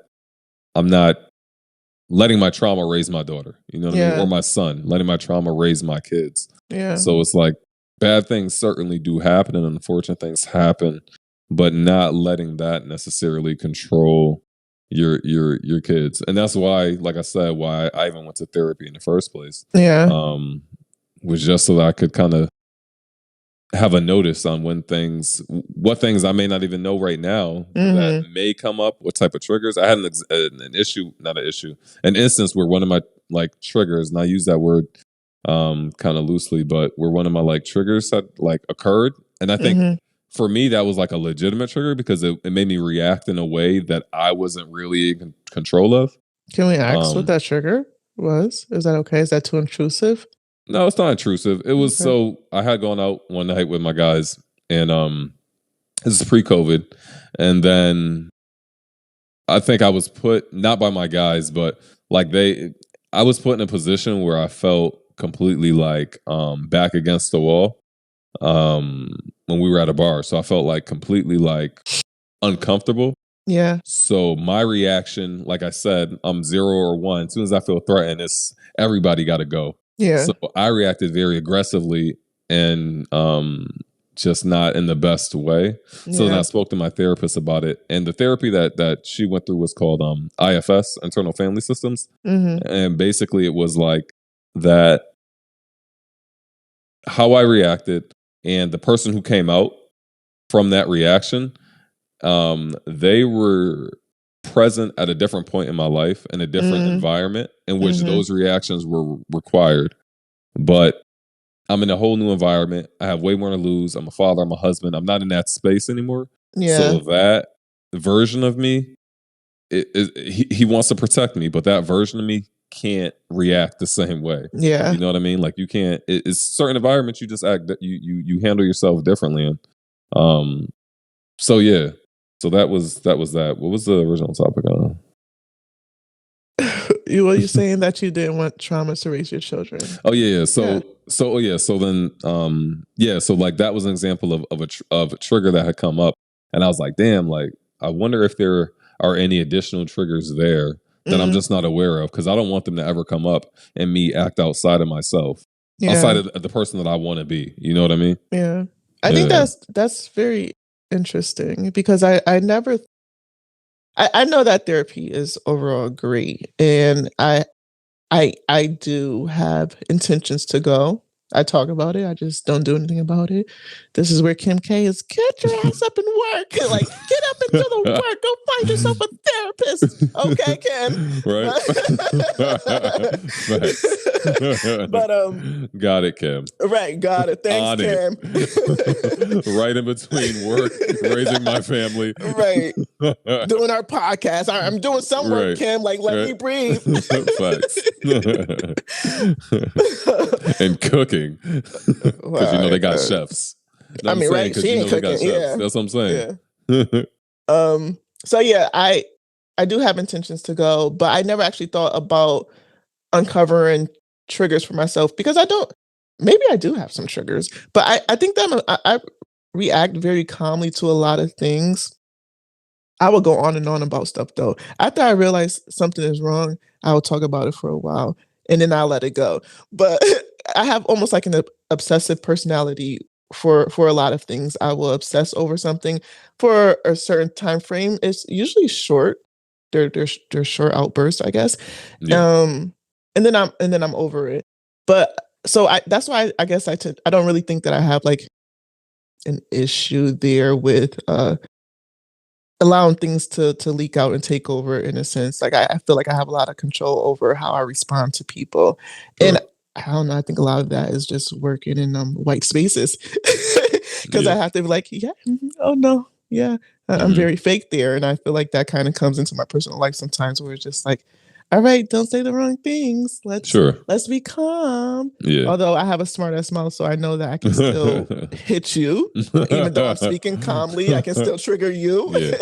letting my trauma raise my daughter, you know what I mean? Or Yeah. my son, letting my trauma raise my kids. Yeah. So it's like bad things certainly do happen and unfortunate things happen, but not letting that necessarily control your kids. And that's why, like I said, why I even went to therapy in the first place. Yeah. Was just so that I could kind of have a notice on when things what things I may not even know right now that Mm-hmm. may come up, what type of triggers. I had an instance where one of my like triggers, and I use that word kind of loosely, but where one of my like triggers had like occurred. And I think Mm-hmm. for me, that was like a legitimate trigger because it made me react in a way that I wasn't really in control of. Can we ask what Um, that trigger was? Is that okay? Is that too intrusive? no, it's not intrusive. It was Okay. so I had gone out one night with my guys, and this is pre-COVID, and then I think I was put not by my guys, but like I was put in a position where I felt completely like back against the wall when we were at a bar. So I felt like completely like uncomfortable. Yeah. So my reaction, like I said, I'm 0 or 1. As soon as I feel threatened, it's everybody got to go. Yeah. So I reacted very aggressively and just not in the best way. So then I Yeah. spoke to my therapist about it, and the therapy that she went through was called IFS, Internal Family Systems, Mm-hmm. and basically it was like that how I reacted and the person who came out from that reaction, they were present at a different point in my life in a different Mm-hmm. environment in which Mm-hmm. those reactions were required. But I'm in a whole new environment. I have way more to lose. I'm a father. I'm a husband. I'm not in that space anymore. So Yeah. that version of me, he wants to protect me, but that version of me can't react the same way. Yeah. You know what I mean? Like you can't. It's certain environments you just act. You handle yourself differently in. Um. So yeah. So that was that. What was the original topic on? Were you saying that you didn't want trauma to raise your children? Oh yeah. Yeah. So then yeah. So like that was an example of a trigger that had come up, and I was like, damn. Like I wonder if there are any additional triggers there that I'm Mm-hmm. just not aware of because I don't want them to ever come up and me act outside of myself, outside Yeah. of the person that I want to be. You know what I mean? Yeah. I think Yeah. that's very interesting because I never I know that therapy is overall great, and I do have intentions to go. I talk about it. I just don't do anything about it. This is where Kim K is. Get your ass up and work. Like get up and do the work. Go find yourself a therapist. Okay, Kim. Right. Facts. But Got it, Kim. right, got it. Thanks, On it. Kim. Right in between work, raising my family. Right. Doing our podcast. I'm doing some work, Right. Kim. Like, let me Right. breathe. Facts. And cooking. Because you know they got chefs. No, I I'm mean, saying right? because She you ain't know they got cooking. chefs. Yeah. That's what I'm saying. Yeah. So yeah, I do have intentions to go, but I never actually thought about uncovering triggers for myself because I don't. Maybe I do have some triggers, but I think that I react very calmly to a lot of things. I will go on and on about stuff though. After I realize something is wrong, I will talk about it for a while and then I'll let it go. But I have almost like an obsessive personality for a lot of things. I will obsess over something for a certain time frame. It's usually short. They're short outbursts, I guess. Yeah. Um, and then I'm over it. But so that's why I guess I don't really think that I have like an issue there with allowing things to leak out and take over in a sense. Like I feel like I have a lot of control over how I respond to people. And Sure. I don't know, I think a lot of that is just working in white spaces. Cause I Yeah. have to be like, yeah, oh no, yeah. I'm Hmm. very fake there. And I feel like that kind of comes into my personal life sometimes where it's just like, all right, don't say the wrong things. Sure. Let's be calm. Yeah. Although I have a smart ass mouth, so I know that I can still hit you even though I'm speaking calmly, I can still trigger you Yeah.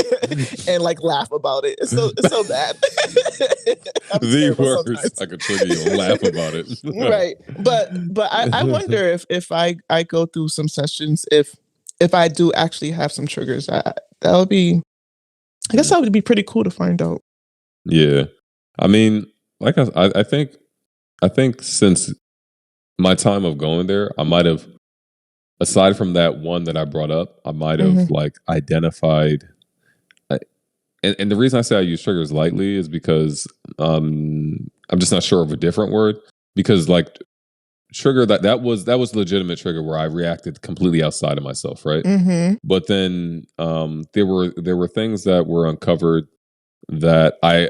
and like laugh about it. It's so bad. I'm The terrible worst. sometimes. I could trigger you and laugh about it. Right. But I wonder if I go through some sessions if I do actually have some triggers. That would be I guess that would be pretty cool to find out. Yeah. I mean, like I think since my time of going there, I might have aside from that one that I brought up, I might have Mhm. like identified and the reason I say I use triggers lightly is because I'm just not sure of a different word because like trigger that was legitimate trigger where I reacted completely outside of myself, right? Mm-hmm. But then there were things that were uncovered that I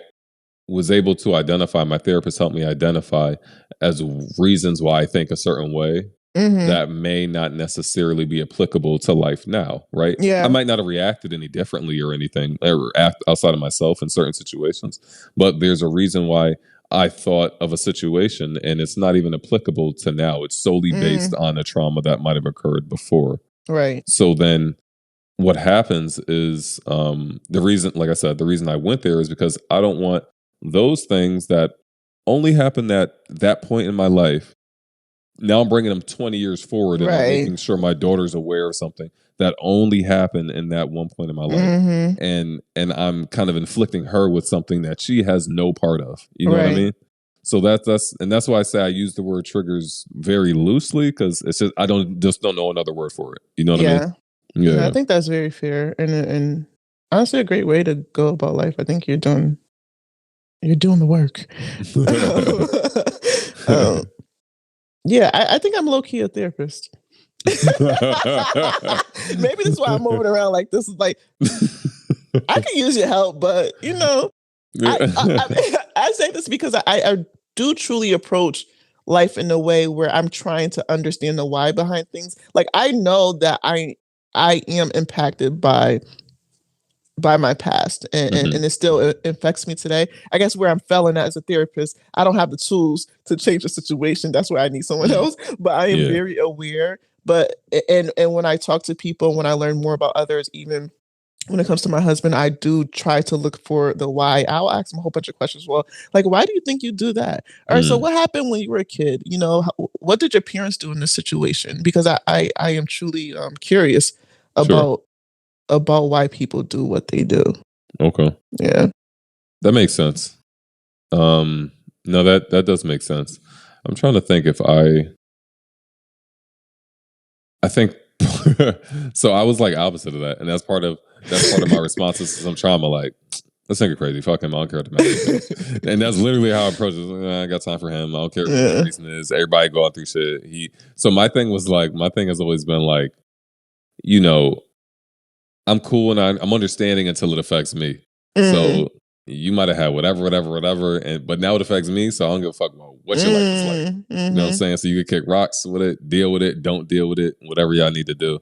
was able to identify. My therapist helped me identify as reasons why I think a certain way Mm-hmm. that may not necessarily be applicable to life now, right? I Yeah. might not have reacted any differently or anything or act outside of myself in certain situations, but there's a reason why I thought of a situation and it's not even applicable to now. It's solely based Mm. on a trauma that might have occurred before. Right. So then what happens is the reason, like I said, the reason I went there is because I don't want those things that only happened at that point in my life. Now I'm bringing them 20 years forward and I'm Right. making sure my daughter's aware of something that only happened in that one point in my life. Mm-hmm. And I'm kind of inflicting her with something that she has no part of. You know what I Right. mean? So that's why I say I use the word triggers very loosely because it's just I don't know another word for it. You know what I mean? Yeah. No, I Yeah. think that's very fair and honestly a great way to go about life. I think you're doing the work. um, yeah, I think I'm low key a therapist. Maybe that's why I'm moving around like this. Is like I could use your help, but I say this because I do truly approach life in a way where I'm trying to understand the why behind things. Like I know that I am impacted by my past Mhm. and it still affects me today. I guess where I'm failing at as a therapist, I don't have the tools to change the situation. That's where I need someone Mm. else. But I am Yeah. very aware. But and when I talk to people, when I learn more about others, even when it comes to my husband, I do try to look for the why. I'll ask him a whole bunch of questions. Well, like, why do you think you do that? All right, so Mm. what happened when you were a kid? What did your parents do in this situation? Because I am truly curious Sure. about why people do what they do. Okay. Yeah. That makes sense. Um no, that does make sense. I'm trying to think if I think so I was like opposite of that. And that's part of my responses to some trauma, like, this nigga crazy. Fuck him. I don't care what the man thinks. And that's literally how I approach it. Like, I got time for him. I don't care what the Yeah. reason is. Everybody going through shit. So my thing was like, my thing has always been like, you know, I'm cool and I'm understanding until it affects me. Mm. So you might have had whatever, and but now it affects me, so I don't give a fuck about what your life is like. Mm. You know what I'm Mhm. saying? So you can kick rocks with it, deal with it, don't deal with it, whatever y'all need to do.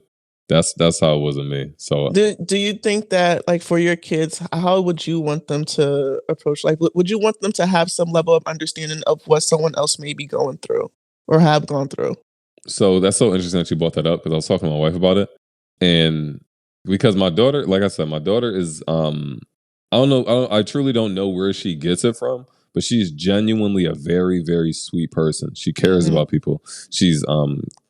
That's how it was with me. So Do you think that, like, for your kids, how would you want them to approach life? Would you want them to have some level of understanding of what someone else may be going through or have gone through? so that's so interesting that you brought that up because I was talking to my wife about it, and because my daughter, like I said, my daughter is I don't know, I truly don't know where she gets it from, but she's genuinely a very very sweet person. She cares Mhm. about people. She's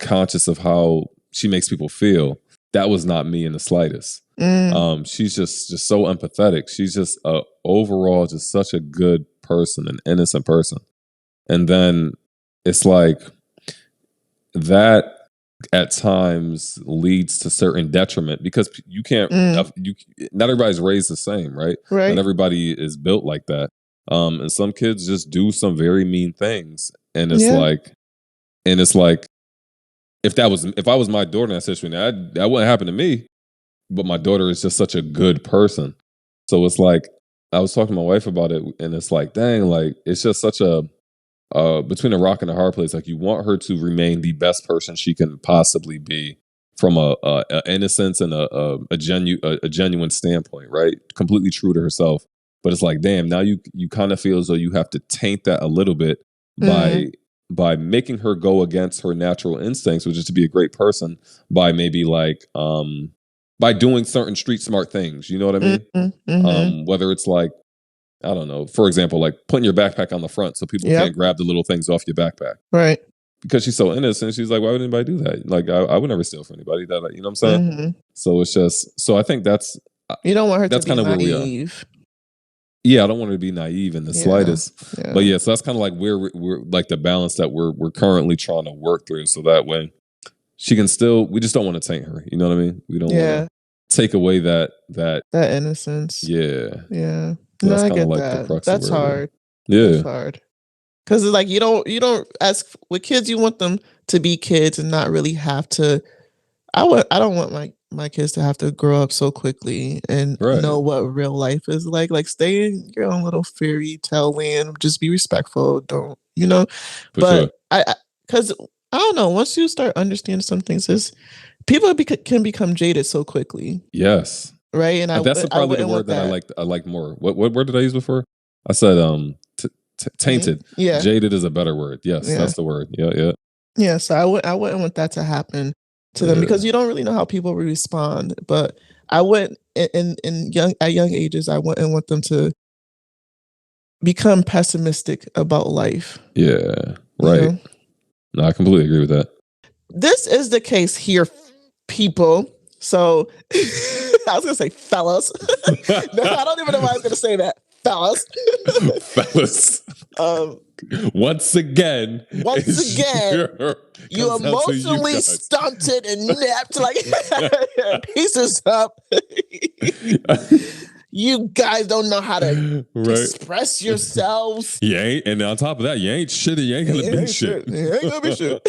conscious of how she makes people feel. That was not me in the slightest. Mm. She's just so empathetic. She's just overall just such a good person, an innocent person. And then it's like that at times leads to certain detriment because you can't Mm. you not everybody's raised the same, right? Not Right. everybody is built like that. And some kids just do some very mean things, Yeah. and it's like if I was my daughter in that situation, that wouldn't happen to me. But my daughter is just such a good person, so it's like I was talking to my wife about it, and it's like, dang, like it's just such a between a rock and a hard place. Like you want her to remain the best person she can possibly be from a innocence and a genuine standpoint, right? Completely true to herself. But it's like, damn, now you kind of feel as though you have to taint that a little bit Mm. by making her go against her natural instincts, which is to be a great person, by maybe like by doing certain street smart things. You know what I mean? Mhm. Mhm. Whether it's like I don't know, for example, like putting your backpack on the front so people Yep. can't grab the little things off your backpack. Right. Because she's so innocent, she's like, why would anybody do that? Like, I would never steal from anybody. That, you know what I'm saying? Mhm. So it's just, so I think uh, You don't want her to that's be kind of where we are. naive. Yeah, I don't want her to be naive in the Yeah. slightest, but Yeah. yeah, so that's kind of like where we're like the balance that we're currently trying to work through, so that way she can still. We just don't want to taint her. You know what I mean? We don't want to Yeah. take away that. That innocence. Yeah, Yeah. so No, that's I kind of get like the that. crux of That's where we are. hard. That's Yeah. hard. Because it's like you don't ask with kids, you want them to be kids and not really have to. I don't want my kids to have to grow up so quickly and Right. know what real life is like. Like stay in your own little fairy tale land. Just be respectful. Don't For sure. But because I don't know. Once you start understanding some things, is people can become jaded so quickly. Yes. Right. And That's probably the word that I like more. What word did I use before? I said tainted. Yeah. Jaded is a better word. Yes, that's the word. Yeah. Yeah. So I wouldn't want that to happen to them because you don't really know how people will respond. But I went in young ages, I wouldn't want them to become pessimistic about life. Yeah. Right. No, I completely agree with that. This is the case here, people. So I was gonna say fellas. No, I don't even know why I was gonna say that. Fellas. Fellas. Once again, you emotionally stunted and napped like pieces up. You guys don't know how to express yourselves. You ain't, and on top of that, you ain't shit. You ain't gonna be shit. You ain't gonna be shit.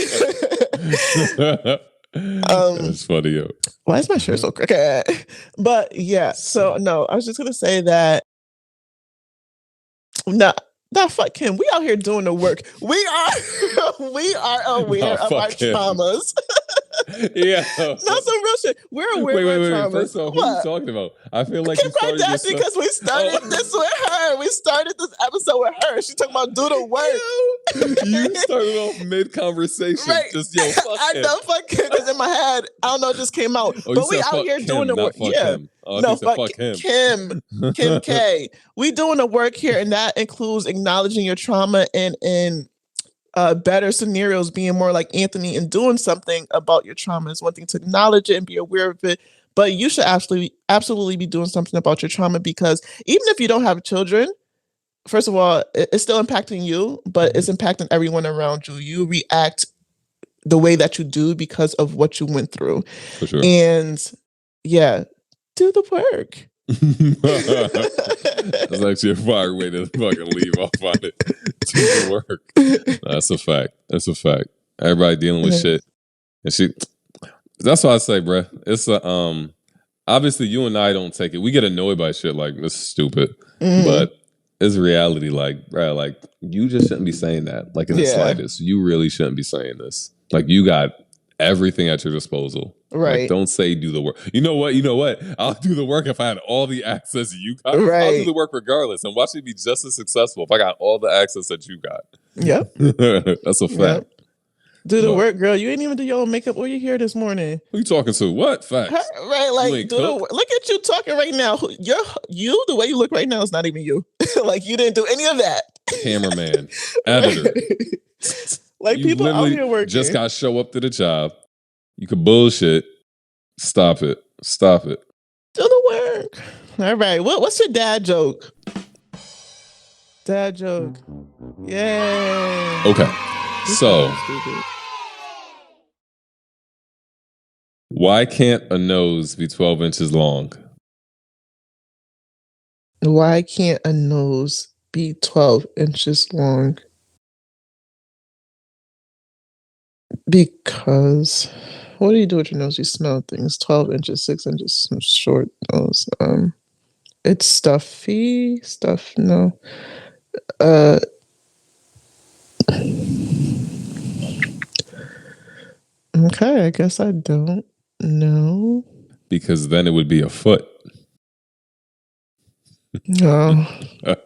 That's funny, yo. Why is my shirt so crooked? But yeah, so no, I was just gonna say that. No, fuck him. We out here doing the work. We are aware of our traumas. Yeah, no, some real shit. We're aware of our traumas. First of all, who are you talking about? I feel like you started because we started this with her. We started this episode with her. She talking about do the work. You started off mid conversation. Right. Just yo, fuck I him. know, fuck him. Because in my head, I don't know, it just came out. Oh, but we out here doing the work. Yeah. No, fuck him. Kim K. We doing the work here, and that includes acknowledging your trauma and better scenarios, being more like Anthony and doing something about your trauma is one thing to acknowledge it and be aware of it. But you should absolutely be doing something about your trauma, because even if you don't have children, first of all, it's still impacting you, but it's impacting everyone around you. You react the way that you do because of what you went through. For sure. And yeah, do the work. That's actually a fire way to fucking leave off on it. Do the work. That's a fact. That's a fact. Everybody dealing with shit. And that's why I say, bruh, it's obviously you and I don't take it. We get annoyed by shit like this is stupid. But it's reality, like, bruh, like you just shouldn't be saying that. Like in the slightest. You really shouldn't be saying this. Like you got everything at your disposal. Right. Like, don't say do the work. You know what? I'll do the work if I had all the access you got. Right. I'll do the work regardless and watch me be just as successful if I got all the access that you got. Yep. That's a fact. Yep. Do the work, girl. You ain't even do your own makeup. Were you here this morning? Who you talking to? What? Facts. Right, like do the work. Look at you talking right now. You the way you look right now is not even you. Like you didn't do any of that. Cameraman, editor. Like you people out here working. Just got to show up to the job. You could bullshit. Stop it. Stop it. Do the work. All right. What's your dad joke? Dad joke. Yay. Okay. So, why can't a nose be 12 inches long? Why can't a nose be 12 inches long? Because what do you do with your nose? You smell things. 12 inches, 6 inches, short nose. It's stuffy stuff. No. Okay, I guess I don't know. Because then it would be a foot. No.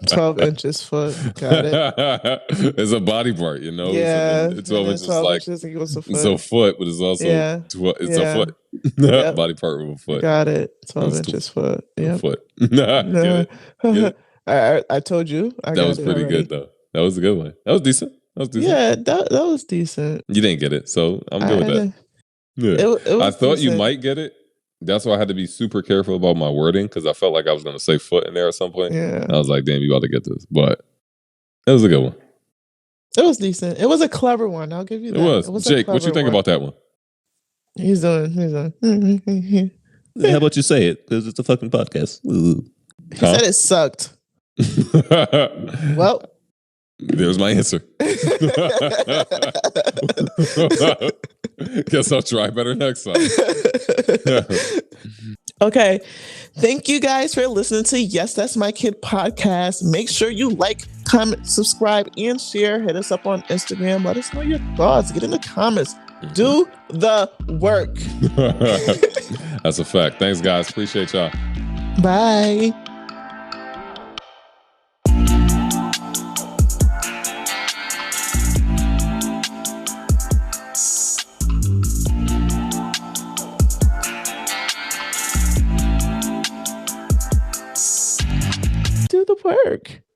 12 inches foot. Got it. It's a body part, you know? Yeah. So 12 inches 12 like inches equals a foot. It's a foot, but it's also it's a foot. Yep. Body part with a foot. Got it. 12 inches foot. Yeah. Foot. Get it? I told you. That was pretty good though. That was a good one. That was decent. Yeah, that was decent. You didn't get it, so I'm good with that. Yeah. I thought you might get it. That's why I had to be super careful about my wording, because I felt like I was going to say foot in there at some point. Yeah. I was like, damn, you about to get this. But it was a good one. It was decent. It was a clever one. I'll give you that. It was. Jake, what you think about that one? He's doing. How about you say it? Because it's a fucking podcast. He said it sucked. Well, There's my answer. Guess I'll try better next time. Okay. Thank you guys for listening to Yes, That's My Kid podcast. Make sure you like, comment, subscribe, and share. Hit us up on Instagram. Let us know your thoughts. Get in the comments. Do the work. That's a fact. Thanks, guys. Appreciate y'all. Bye. Do the work.